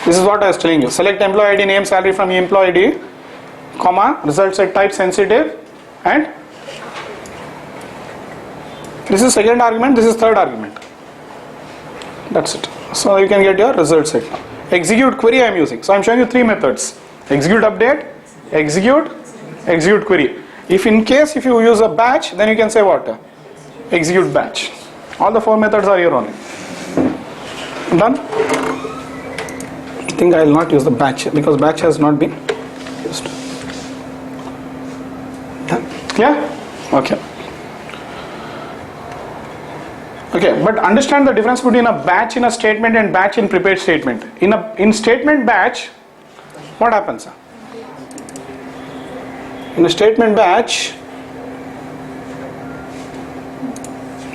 This is what I was telling you. Select employee ID, name, salary from employee ID, comma, result set type sensitive, and this is second argument, this is third argument. That's it. So you can get your result set now. Execute query I am using. So I am showing you three methods. Execute update, execute, execute query. If in case if you use a batch, then you can say what? Execute batch. All the 4 methods are here only. Done? I think I will not use the batch because batch has not been used. Done? Clear? Okay. Okay, but understand the difference between a batch in a statement and batch in prepared statement. In statement batch, what happens? In a statement batch,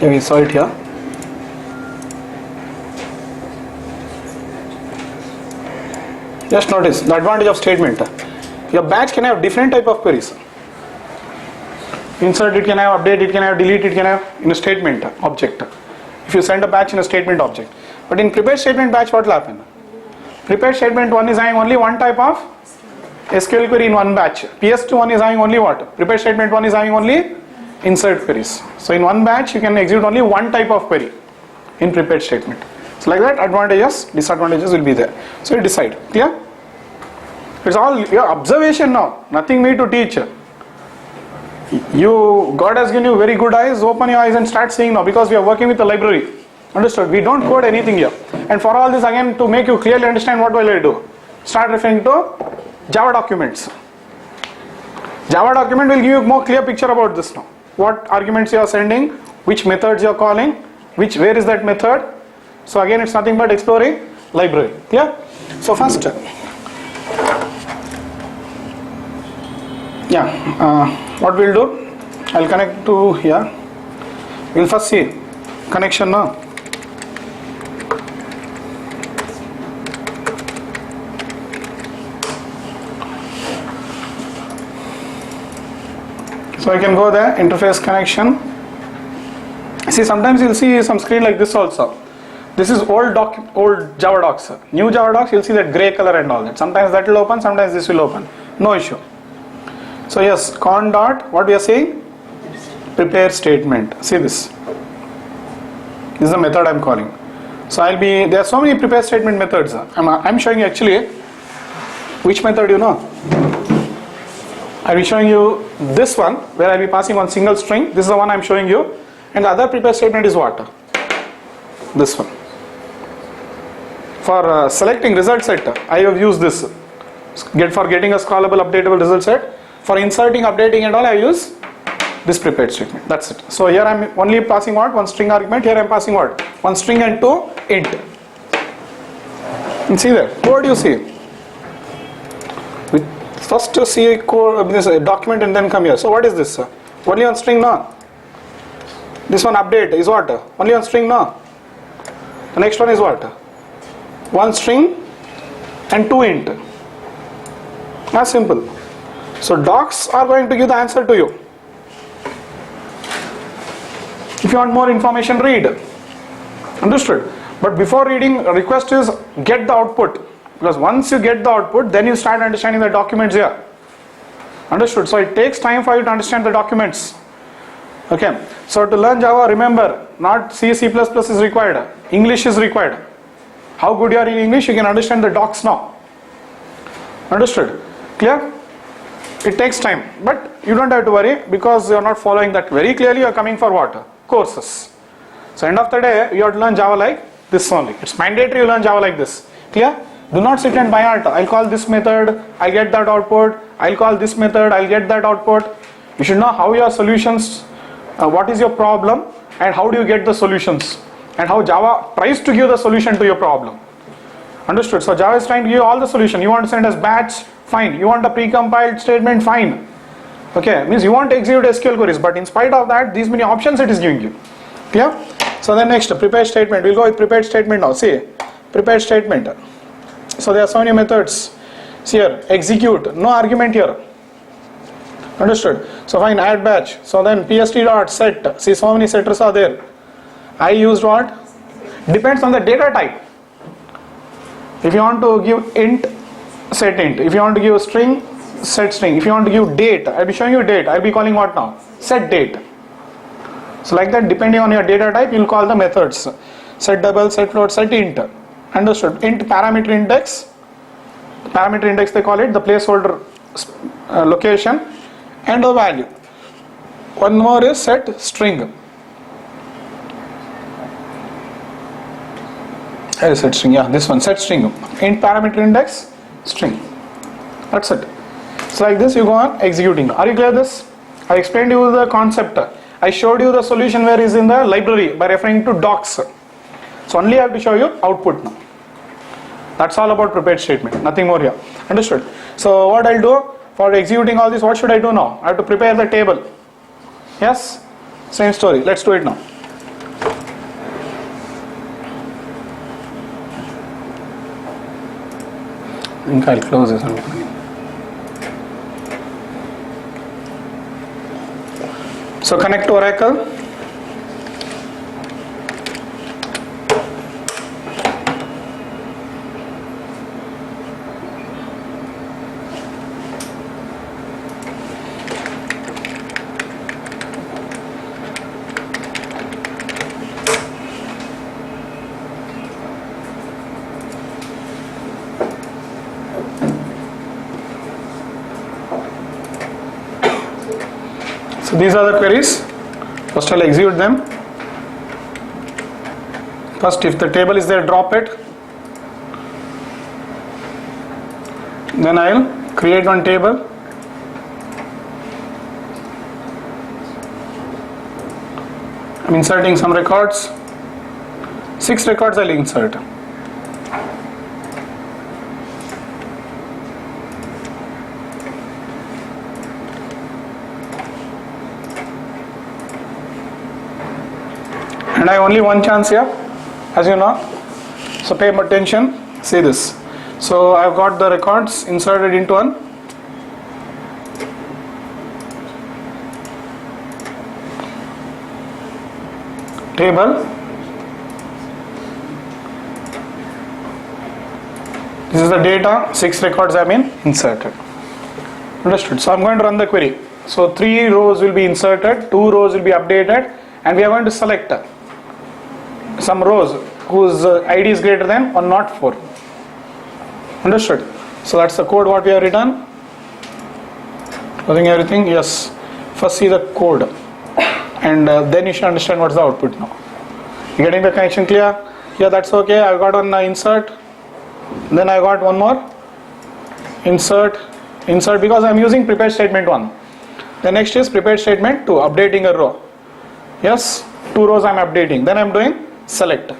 we saw it here. Just notice the advantage of statement. Your batch can have different type of queries. Insert, it can have update, it can have delete, it can have in a statement object. If you send a batch in a statement object. But in prepared statement batch, what will happen? Prepared statement 1 is having only one type of SQL query in one batch. PS2 1 is having only what? Prepared statement 1 is having only insert queries. So in one batch you can execute only one type of query in prepared statement. So like that, advantages, disadvantages will be there. So you decide. Clear? It's all your observation now. Nothing me to teach. God has given you very good eyes. Open your eyes and start seeing now, because we are working with a library. Understood? We don't code anything here. And for all this, again, to make you clearly understand, what will I do? Start referring to Java documents. Java document will give you a more clear picture about this now. What arguments you are sending, which methods you are calling, where is that method. So again, it's nothing but exploring library. Clear? So first, what we'll do, I'll connect to here. We'll first see connection now. So I can go there, interface connection. See, sometimes you'll see some screen like this also. This is old Java docs. New Java docs, you'll see that gray color and all that. Sometimes that will open, sometimes this will open. No issue. So yes, con dot, what we are saying? Prepare statement. See this. This is the method I'm calling. So there are so many prepare statement methods. I'm showing you actually which method you know. I'll be showing you this one, where I'll be passing one single string. This is the one I'm showing you. And the other prepare statement is what? This one. For selecting result set, I have used this. For getting a scrollable, updatable result set. For inserting, updating and all, I use this prepared statement. That's it. So here I'm only passing what? One string argument. Here I'm passing what? One string and two int. And see there. Code you see. First to see a code, this document, and then come here. So what is this? Only one string now. This one update is what? Only one string now. The next one is what? One string and two int. That's simple. So docs are going to give the answer to you. If you want more information, read. Understood? But before reading, request is get the output. Because once you get the output, then you start understanding the documents here. Understood? So it takes time for you to understand the documents. Okay. So to learn Java, remember, not C, C++ is required. English is required. How good you are in English, you can understand the docs now. Understood? Clear? It takes time. But you don't have to worry, because you are not following that very clearly. You are coming for what? Courses. So end of the day, you have to learn Java like this only. It's mandatory you learn Java like this. Clear? Do not sit and by heart. I'll call this method, I'll get that output. I'll call this method, I'll get that output. You should know how your solutions, what is your problem, and how do you get the solutions, and how Java tries to give the solution to your problem. Understood? So Java is trying to give you all the solution. You want to send as batch, fine. You want a precompiled statement, fine. Okay, means you want to execute SQL queries, but in spite of that, these many options it is giving you. Clear? So then next, prepared statement. We'll go with prepared statement now. See, prepared statement. So there are so many methods. See here, execute, no argument here. Understood? So fine, add batch. So then pst.set. See, so many setters are there. I used what? Depends on the data type. If you want to give int, set int. If you want to give string, set string. If you want to give date, I'll be showing you date. I'll be calling what now? Set date. So like that, depending on your data type, you'll call the methods. Set double, set float, set int. Understood? Int parameter index. Parameter index they call it, the placeholder location. and a value. One more is set string. Here is set string, yeah, this one, set string. Int parameter index string. That's it. So like this you go on executing. Are you clear this? I explained you the concept. I showed you the solution where is in the library by referring to docs. So only I have to show you output now. That's all about prepared statement, nothing more here. Understood? So what I'll do for executing all this, what should I do now? I have to prepare the table. Yes? Same story. Let's do it now. I think I'll close this one. So connect to Oracle. So these are the queries. First I'll execute them. First, if the table is there, drop it. Then I'll create one table. I'm inserting some records. 6 records I'll insert. And I have only one chance here, as you know. So pay attention, see this. So I've got the records inserted into one table. This is the data, 6 records have been inserted. Understood? So I'm going to run the query. So 3 rows will be inserted, 2 rows will be updated, and we are going to select some rows whose ID is greater than 104. Understood? So that's the code what we have written. Closing everything, yes. First see the code, and then you should understand what's the output now. You getting the connection clear? Yeah, that's okay. I've got one insert, then I got one more insert because I'm using prepared statement 1. The next is prepared statement 2, updating a row. Yes, 2 rows I'm updating. Then I'm doing select.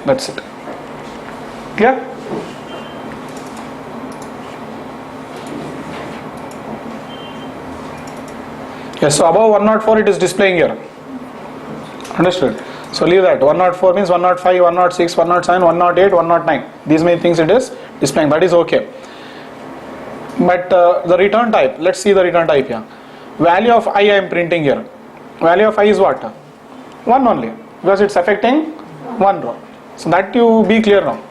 That's it. Clear? Yes, so above 104 it is displaying here. Understood? So leave that. 104 means 105, 106, 107, 108, 109. These many things it is displaying. That is okay. But the return type, let's see the return type here. Value of I am printing here. Value of I is what? 1 only, because it's affecting 1 row. So that you be clear now.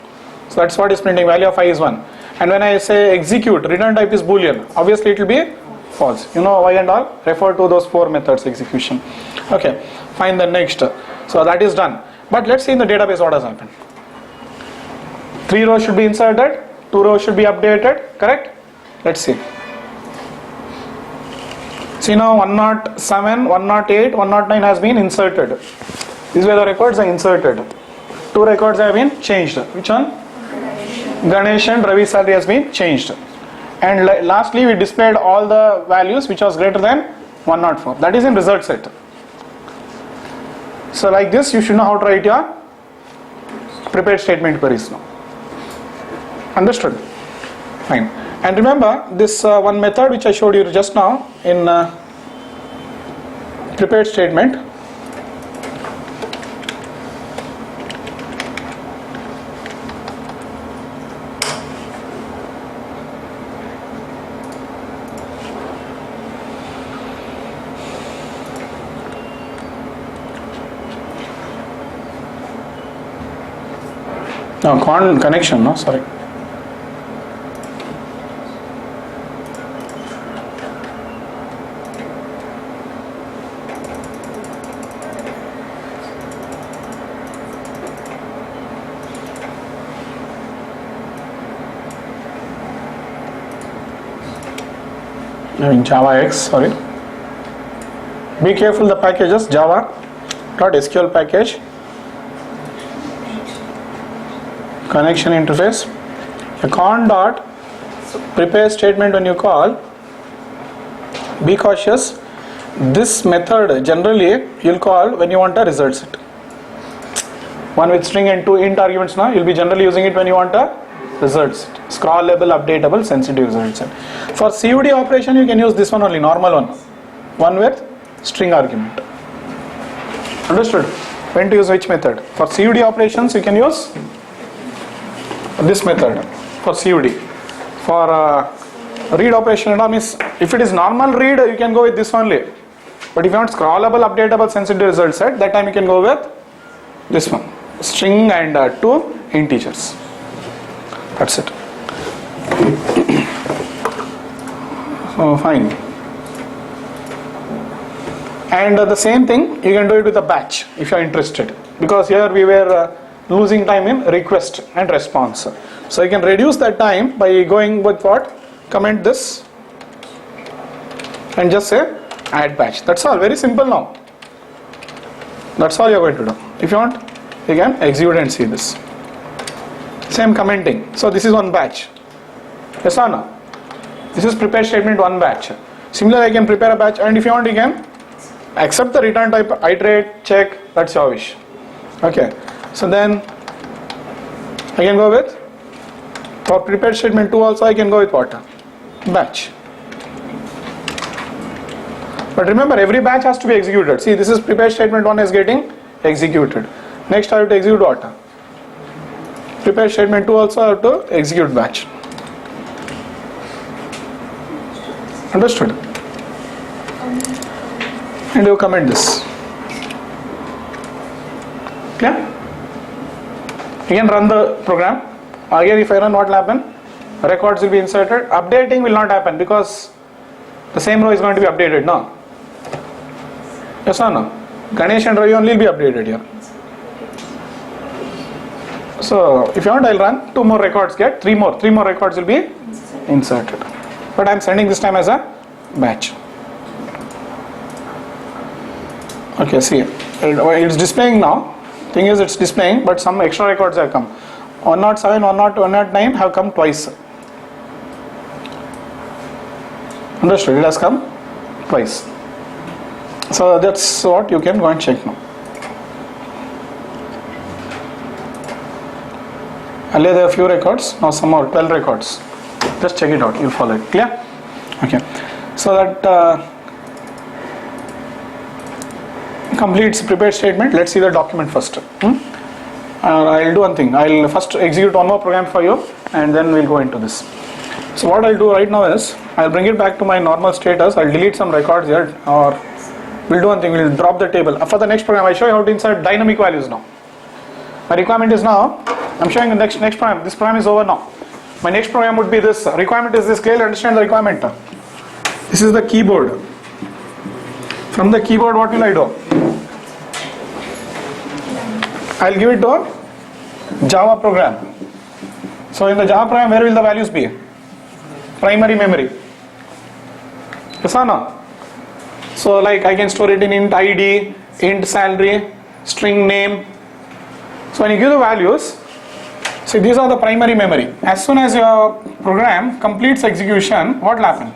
So that's what is printing. Value of I is 1. And when I say execute, return type is boolean. Obviously it will be false. You know why and all? Refer to those 4 methods execution. Okay, fine. The next. So that is done. But let's see in the database what has happened. 3 rows should be inserted, 2 rows should be updated, correct? Let's see. See now 107, 108, 109 has been inserted. These were the records I inserted. 2 records have been changed. Which one? Ganesh and Ravi salary has been changed. And lastly we displayed all the values which was greater than 104. That is in result set. So like this you should know how to write your prepared statement queries now. Understood? Fine. And remember this one method which I showed you just now in prepared statement. No, connection, no, sorry. In Java X, sorry. Be careful the packages java.sql package connection interface, a con dot prepare statement when you call. Be cautious. This method generally you'll call when you want a result set. One with string and two int arguments now. You'll be generally using it when you want a result set. Scrollable, updatable, sensitive result set. For CUD operation you can use this one only, normal one. One with string argument. Understood? When to use which method? For CUD operations you can use this method for CUD. For read operation, means if it is normal read you can go with this only. But if you want scrollable, updatable, sensitive result set, that time you can go with this one. String and two integers. That's it. So fine. And the same thing you can do it with a batch if you are interested, because here we were losing time in request and response. So you can reduce that time by going with what? Comment this and just say add batch. That's all. Very simple now. That's all you are going to do. If you want, you can execute and see this. Same commenting. So this is one batch. Yes or no? This is prepare statement one batch. Similarly, I can prepare a batch, and if you want, you can accept the return type, iterate, check. That's your wish. Okay. So then I can go with, for prepared statement 2 also I can go with what? Batch. But remember, every batch has to be executed. See, this is prepared statement 1 is getting executed. Next I have to execute what? Prepared statement 2 also I have to execute batch. Understood? And you comment this. Clear? Again run the program. Again if I run, what will happen? Records will be inserted. Updating will not happen because the same row is going to be updated now. Yes or no? Ganesh and Ravi only will be updated here. So if you want, I'll run 2 more records, get 3 more records will be inserted. But I'm sending this time as a batch. Okay, see, it's displaying now. Thing is, it's displaying, but some extra records have come. 107, 102, 109 have come twice. Understood? It has come twice. So that's what you can go and check now. Earlier there are few records, now some more, 12 records. Just check it out, you'll follow it. Clear? Okay. So that completes prepared statement. Let's see the document first. I'll do one thing. I'll first execute one more program for you and then we'll go into this. So what I'll do right now is I'll bring it back to my normal status. I'll delete some records here, or we'll do one thing. We'll drop the table. For the next program, I'll show you how to insert dynamic values now. My requirement is now, I'm showing the next program. This program is over now. My next program would be this. Requirement is this. Clearly understand the requirement. This is the keyboard. From the keyboard, what will I do? I'll give it to a Java program. So in the Java program, where will the values be? Primary memory. Yes or no? So like I can store it in int ID, int salary, string name. So when you give the values, see these are the primary memory. As soon as your program completes execution, what will happen?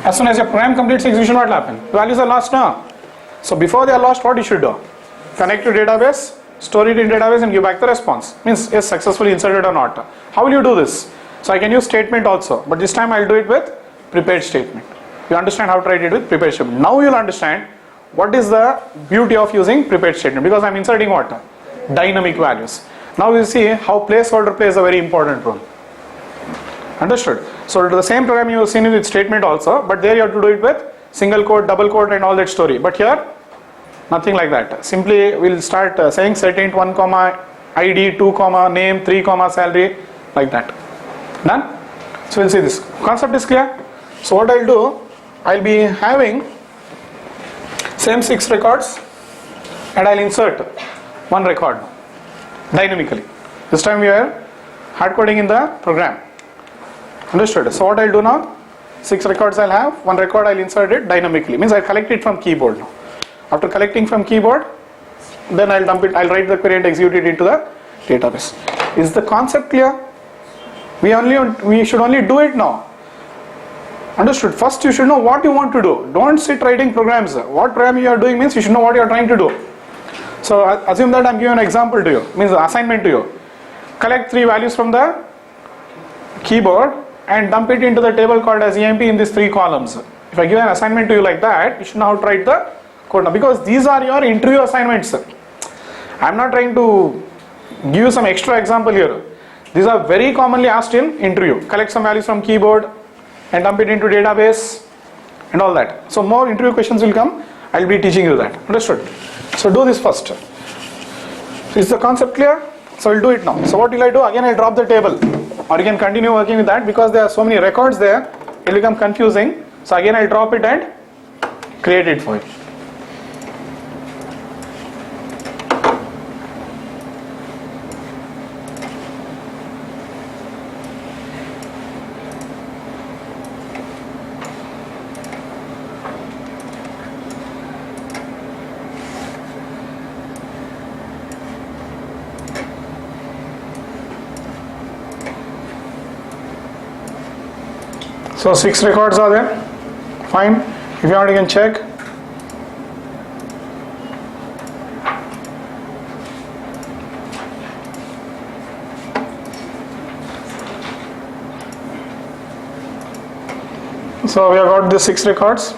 As soon as your program completes execution, what will happen? The values are lost now. So before they are lost, what you should do? Connect to database, store it in database and give back the response. Means yes, successfully inserted or not. How will you do this? So I can use statement also, but this time I will do it with prepared statement. You understand how to write it with prepared statement. Now you will understand what is the beauty of using prepared statement, because I am inserting what? Dynamic values. Now we will see how placeholder plays a very important role. Understood? So the same program you have seen with statement also, but there you have to do it with single quote, double quote and all that story. But here, nothing like that. Simply we will start saying set int 1, ID, 2, name, 3, salary, like that. Done? So we will see this. Concept is clear? So what I will do, I will be having same 6 records and I will insert 1 record dynamically. This time we are hard coding in the program. Understood? So what I will do now, 6 records I'll have, one record I'll insert it dynamically, means I'll collect it from keyboard now. After collecting from keyboard, then I'll dump it, I'll write the query and execute it into the database. Is the concept clear? We should only do it now. Understood? First you should know what you want to do. Don't sit writing programs. What program you are doing means you should know what you are trying to do. So assume that I'm giving an example to you, means assignment to you. Collect 3 values from the keyboard and dump it into the table called as EMP in these 3 columns. If I give an assignment to you like that, you should know how to write the code now, because these are your interview assignments. I'm not trying to give you some extra example here. These are very commonly asked in interview. Collect some values from keyboard and dump it into database and all that. So more interview questions will come. I'll be teaching you that. Understood? So do this first. So is the concept clear? So we'll do it now. So what will I do? Again I'll drop the table. Or you can continue working with that, because there are so many records there, it will become confusing. So again I'll drop it and create it for you. So 6 records are there. Fine. If you want, you can check. So we have got the 6 records.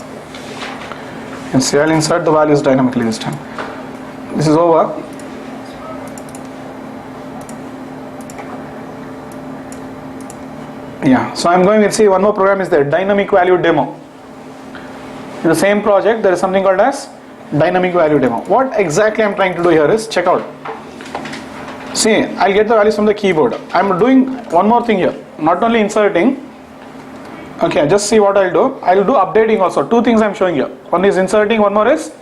And see, I'll insert the values dynamically this time. This is over. Yeah, so I'm going to see one more program is there, dynamic value demo. In the same project, there is something called as dynamic value demo. What exactly I'm trying to do here is, check out. See, I'll get the values from the keyboard. I'm doing one more thing here, not only inserting. Okay, just see what I'll do. I'll do updating also. 2 things I'm showing here. One is inserting, one more is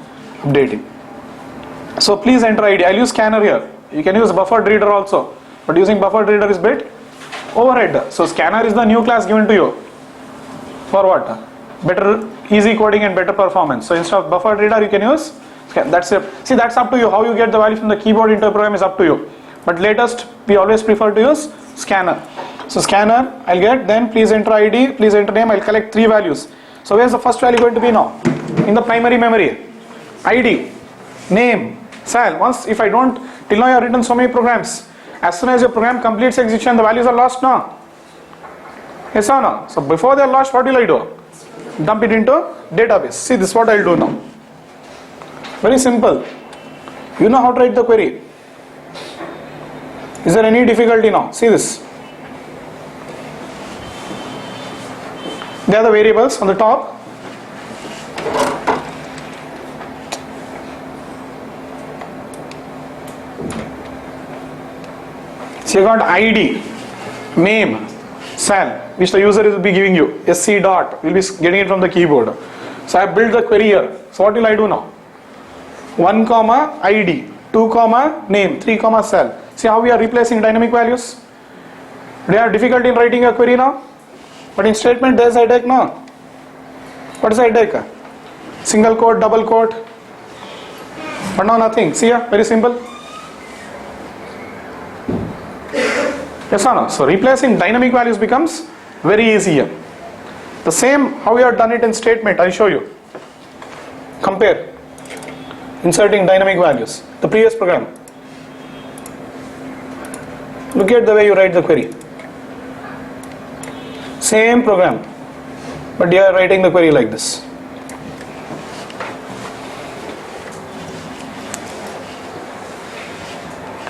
updating. So please enter ID. I'll use scanner here. You can use buffered reader also, but using buffered reader is bit overhead. So scanner is the new class given to you. For what? Better easy coding and better performance. So instead of buffered reader you can use scanner. That's it. See, that's up to you. How you get the value from the keyboard into a program is up to you. But latest we always prefer to use scanner. So scanner I'll get, then please enter ID, please enter name. I'll collect 3 values. So where's the first value going to be now? In the primary memory. ID, name, sal. Once, if I don't, till now you have written so many programs. As soon as your program completes execution, the values are lost now. Yes or no? So before they are lost, what will I do? Dump it into database. See, this is what I'll do now. Very simple. You know how to write the query. Is there any difficulty now? See this. They are the variables on the top. So you got ID, name, sal, which the user will be giving you. SC dot, will be getting it from the keyboard. So I have built the query here. So what will I do now? 1 comma ID, 2 comma name, 3 comma sal. See how we are replacing dynamic values? They are difficult in writing a query now. But in statement there is a headache now. What is a headache? Single quote, double quote. But now nothing. See here, very simple. Yes or no? So replacing dynamic values becomes very easy here. The same how we have done it in statement, I'll show you. Compare. Inserting dynamic values. The previous program. Look at the way you write the query. Same program, but you are writing the query like this.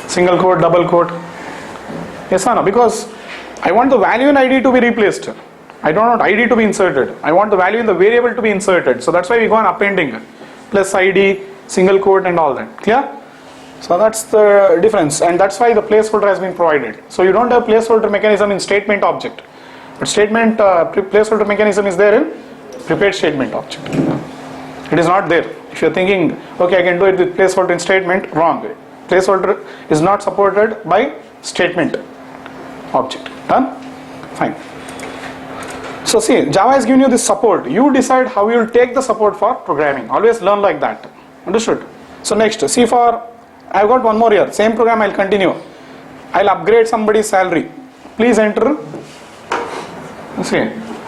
Single quote, double quote. Yes or no? Because I want the value in ID to be replaced. I don't want ID to be inserted. I want the value in the variable to be inserted. So that's why we go on appending plus ID, single quote and all that. Clear? So that's the difference, and that's why the placeholder has been provided. So you don't have placeholder mechanism in statement object. But statement placeholder mechanism is there in prepared statement object. It is not there. If you are thinking, okay, I can do it with placeholder in statement, wrong. Placeholder is not supported by statement object. Done? Fine. So see, Java has given you this support. You decide how you will take the support for programming. Always learn like that. Understood? So next, see for, I've got one more here. Same program I'll continue. I'll upgrade somebody's salary. Please enter. See,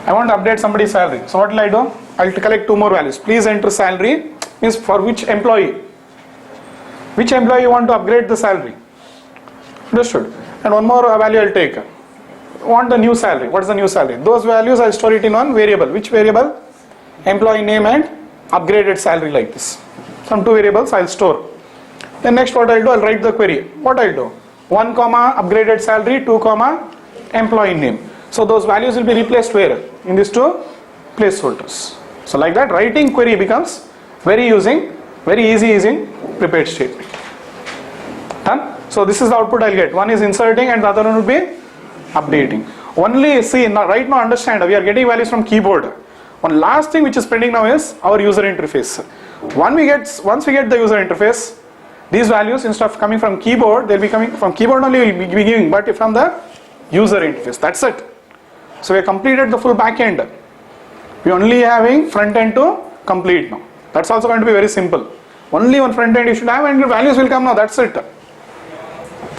I want to update somebody's salary. So what will I do? I'll collect two more values. Please enter salary means for which employee. Which employee you want to upgrade the salary. Understood? And one more value I'll take. Want the new salary. What is the new salary? Those values I'll store it in one variable. Which variable? Employee name and upgraded salary like this. Some two variables I'll store. Then next what I'll do? I'll write the query. What I'll do? 1 comma upgraded salary, 2 comma employee name. So those values will be replaced where? In these two placeholders. So like that writing query becomes very easy using prepared statement. Done? So this is the output I'll get. One is inserting and the other one will be updating. Only see right now understand we are getting values from keyboard. One last thing which is pending now is our user interface. Once we get the user interface, these values instead of coming from keyboard, they'll be coming from keyboard only we'll be giving, but from the user interface. That's it. So we have completed the full back end. We only having front end to complete now. That's also going to be very simple. Only one front end you should have and your values will come now. That's it.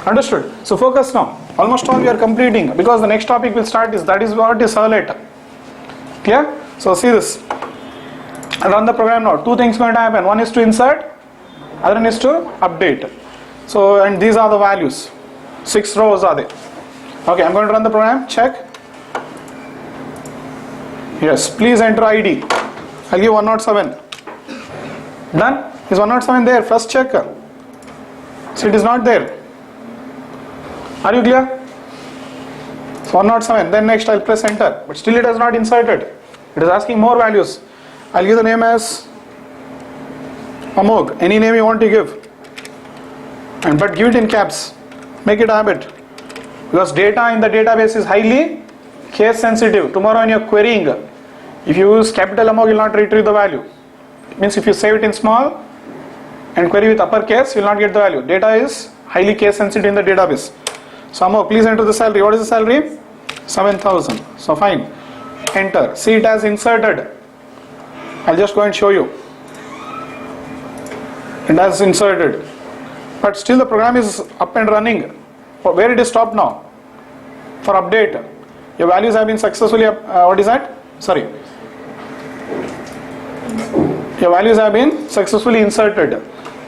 Understood? So focus now. Almost all we are completing because the next topic will start that is what is servlet. Clear? So see this. I run the program now. Two things going to happen. One is to insert, other one is to update. So and these are the values. 6 rows are there. Okay, I'm going to run the program. Check. Yes, please enter ID. I'll give 107. Done? Is 107 there? First check. So it is not there. Are you clear? So 107. Then next I'll press enter. But still it has not inserted. It is asking more values. I'll give the name as Amog. Any name you want to give. But give it in caps. Make it a habit. Because data in the database is highly case sensitive. Tomorrow when you're querying, if you use capital Amog, you will not retrieve the value. It means if you save it in small and query with uppercase, you will not get the value. Data is highly case sensitive in the database. So Amog, please enter the salary. What is the salary? 7,000. So fine. Enter. See it has inserted. I'll just go and show you. It has inserted. But still the program is up and running. Where it is stopped now? For update. Your values have been successfully, what is that? Sorry. Your values have been successfully inserted.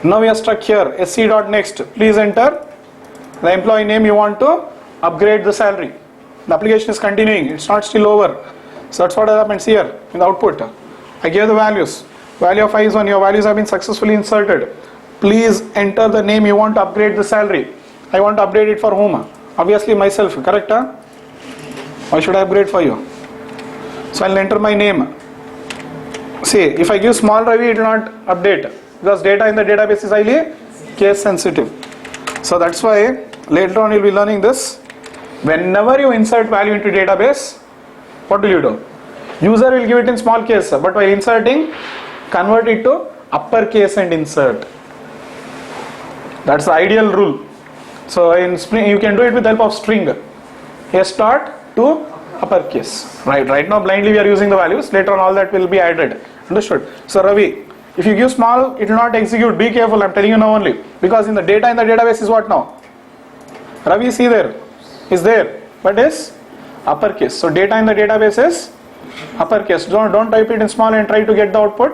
Now we are stuck here. sc.next. Please enter the employee name you want to upgrade the salary. The application is continuing. It's not still over. So that's what happens here in the output. I gave the values. Value of I is 1. Your values have been successfully inserted. Please enter the name you want to upgrade the salary. I want to upgrade it for whom? Obviously myself. Correct? Why should I upgrade for you? So I'll enter my name. See, if I give small Ravi, it will not update because data in the database is highly case sensitive. So that's why later on you'll be learning this. Whenever you insert value into database, what will you do? User will give it in small case, but while inserting, convert it to uppercase and insert. That's the ideal rule. So in Spring, you can do it with the help of string. S start to uppercase. Right now blindly we are using the values. Later on all that will be added. Understood? So Ravi, if you give small, it will not execute. Be careful. I'm telling you now only. Because in the data in the database is what now? Ravi, see there. Is there. But is uppercase. So data in the database is uppercase. Don't type it in small and try to get the output.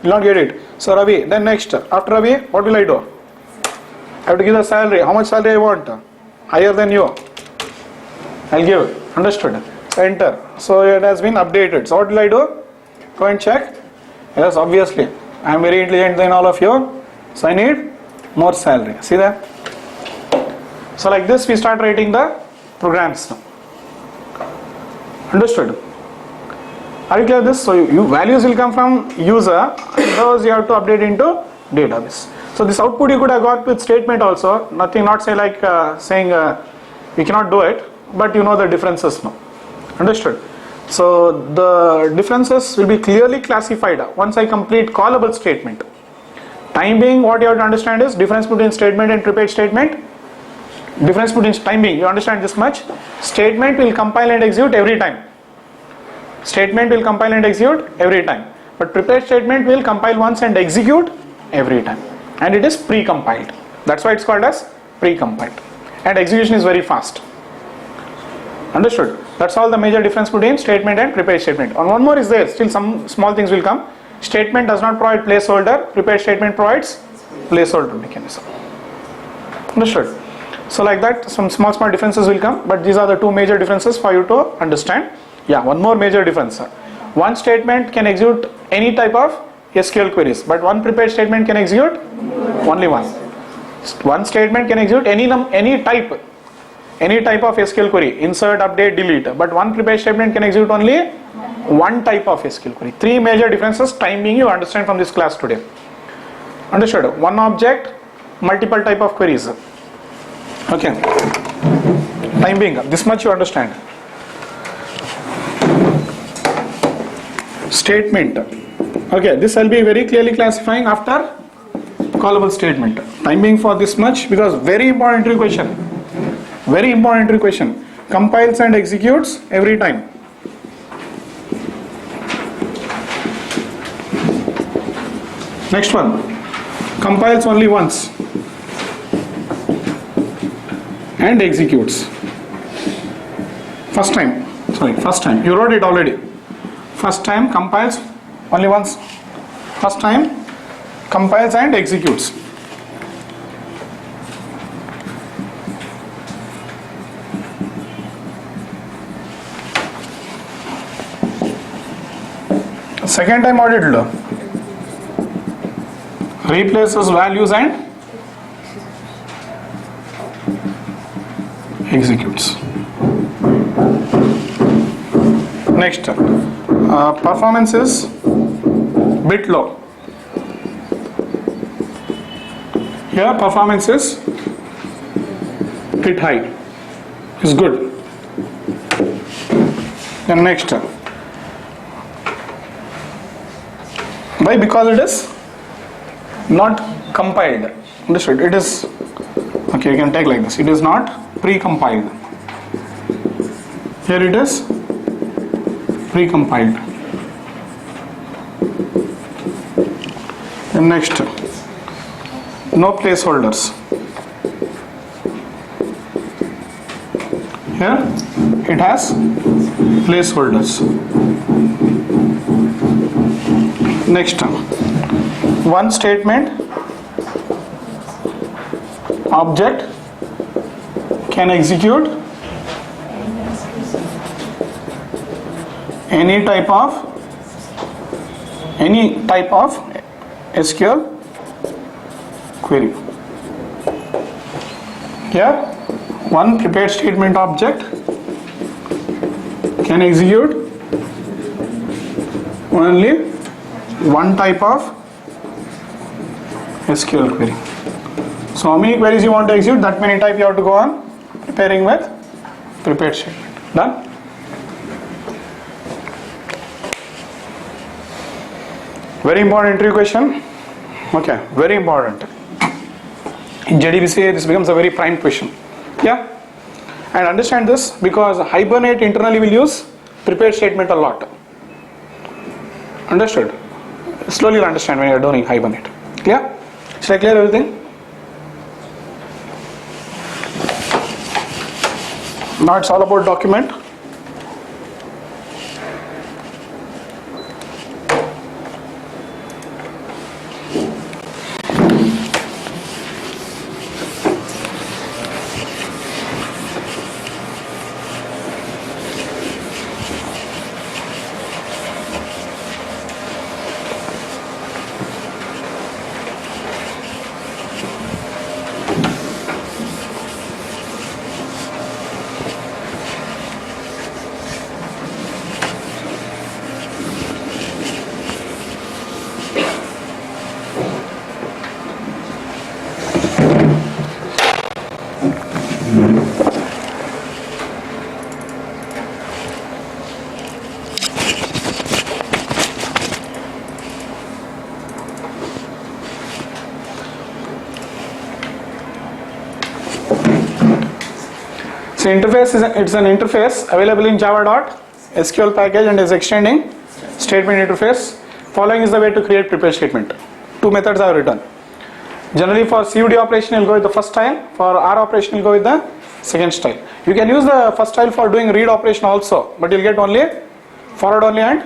You will not get it. So Ravi, then next. After Ravi, what will I do? I have to give the salary. How much salary I want? Higher than you. I'll give. Understood? So enter. So it has been updated. So what will I do? Go and check. Yes, obviously. I am very intelligent than all of you. So I need more salary. See that? So like this we start writing the programs now. Understood? Are you clear with this? So you values will come from user and those you have to update into database. So this output you could have got with statement also. Nothing, not say like saying we cannot do it, but you know the differences now. Understood? So the differences will be clearly classified once I complete callable statement. Time being, what you have to understand is difference between statement and prepared statement. Difference between time being, you understand this much. Statement will compile and execute every time. Statement will compile and execute every time. But prepared statement will compile once and execute every time. And it is pre-compiled. That's why it's called as pre-compiled. And execution is very fast. Understood? That's all the major difference between statement and prepared statement. And one more is there, still some small things will come. Statement does not provide placeholder, prepared statement provides placeholder mechanism. Understood? So like that, some small differences will come, but these are the two major differences for you to understand. Yeah, one more major difference. One statement can execute any type of SQL queries, but one prepared statement can execute only one. One statement can execute any type of SQL query, insert, update, delete, but one prepared statement can execute only one type of SQL query. Three major differences, time being, you understand from this class today. Understood? One object, multiple type of queries. Okay. Time being, this much you understand. Statement. Okay, this I'll be very clearly classifying after callable statement. Time being for this much, because very important interview question. Very important interview question. Compiles and executes every time. Next one. Compiles only once and executes. First time. You wrote it already. First time compiles only once. First time compiles and executes. Second time what it will do? Replaces values and executes. Next, performance is bit low. Here performance is bit high. Is good. Then next, why? Because it is not compiled. Understood? It is okay. You can take like this. It is not pre-compiled. Here it is pre-compiled. And next, no placeholders. Here it has placeholders. Next, one statement object can execute any type of SQL query. Here one prepared statement object can execute only one type of SQL query. So how many queries you want to execute, that many type you have to go on preparing with prepared statement. Done? Very important interview question. Okay, very important. In JDBC this becomes a very prime question. Yeah? And understand this, because Hibernate internally will use prepared statement a lot. Understood? Slowly you'll understand when you're doing Hibernate. Clear? Should I clear everything? Now it's all about document. So interface it's an interface available in Java SQL package and is extending statement interface. Following is the way to create prepared statement. Two methods I have written. Generally for CUD operation you'll go with the first style, for R operation you'll go with the second style. You can use the first style for doing read operation also, but you'll get only forward only and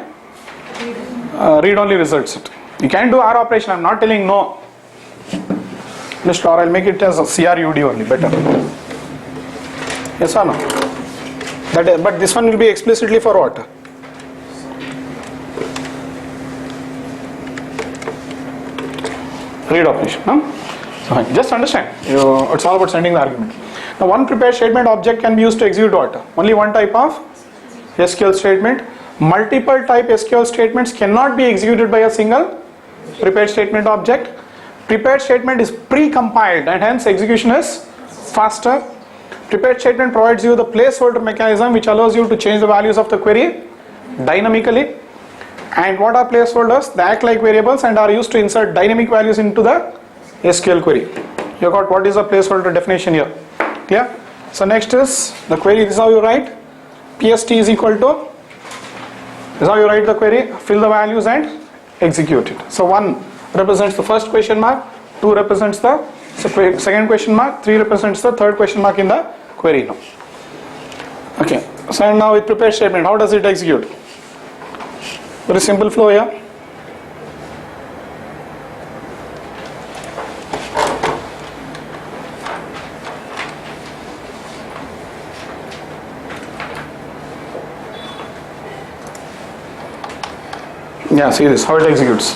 read only results. You can do R operation, I'm not telling no. Just or I'll make it as a CRUD only, better. Yes or no? But this one will be explicitly for what? Read operation. No? So just understand. It's all about sending the argument. Now one prepared statement object can be used to execute what? Only one type of SQL statement. Multiple type SQL statements cannot be executed by a single prepared statement object. Prepared statement is pre-compiled and hence execution is faster. Prepared statement provides you the placeholder mechanism which allows you to change the values of the query dynamically. And what are placeholders? They act like variables and are used to insert dynamic values into the SQL query. You got what is the placeholder definition here. Yeah. So next is the query. This is how you write. PST is equal to. This is how you write the query. Fill the values and execute it. So 1 represents the first question mark. 2 represents the second question mark. 3 represents the third question mark in the query now. Okay. So now with prepared statement, how does it execute? Very simple flow here. Yeah, see this, how it executes.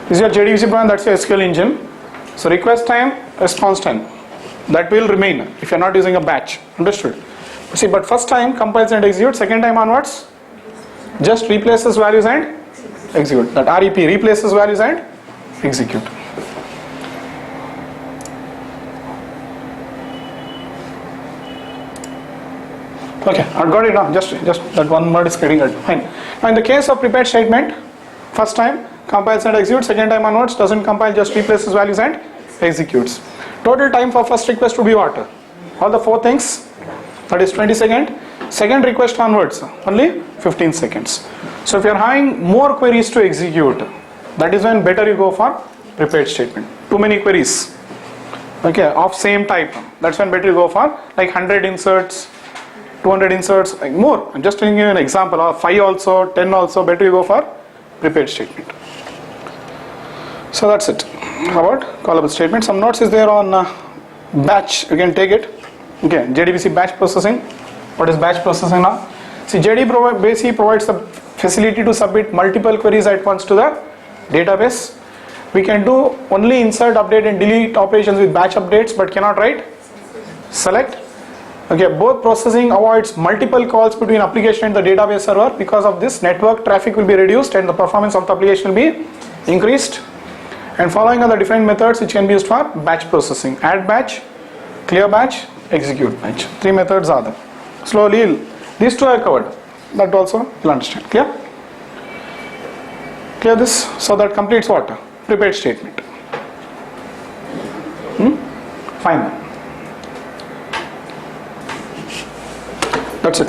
This is your JDBC program, that's your SQL engine. So request time, response time. That will remain if you are not using a batch. Understood? See, but first time compiles and executes, second time onwards, just replaces values and execute. That REP, replaces values and execute. Okay, I got it now. Just that one word is getting it. Fine. Now in the case of prepared statement, first time compiles and executes, second time onwards doesn't compile, just replaces values and executes. Total time for first request would be what? All the 4 things, that is 20 seconds. Second request onwards, only 15 seconds. So if you are having more queries to execute, that is when better you go for prepared statement. Too many queries, okay, of same type, that's when better you go for like 100 inserts, 200 inserts, like more. I'm just giving you an example, or 5 also, 10 also, better you go for prepared statement. So that's it about callable statement. Some notes is there on batch, you can take it. Okay, JDBC batch processing. What is batch processing now? See, JDBC provides the facility to submit multiple queries at once to the database. We can do only insert, update and delete operations with batch updates, but cannot write select. Okay, both processing avoids multiple calls between application and the database server. Because of this, network traffic will be reduced and the performance of the application will be increased. And following are the different methods which can be used for batch processing: add batch, clear batch, execute batch. 3 methods are there. Slowly, these 2 are covered. That also you'll understand. Clear? Clear this? So that completes what? Prepared statement. Fine. That's it.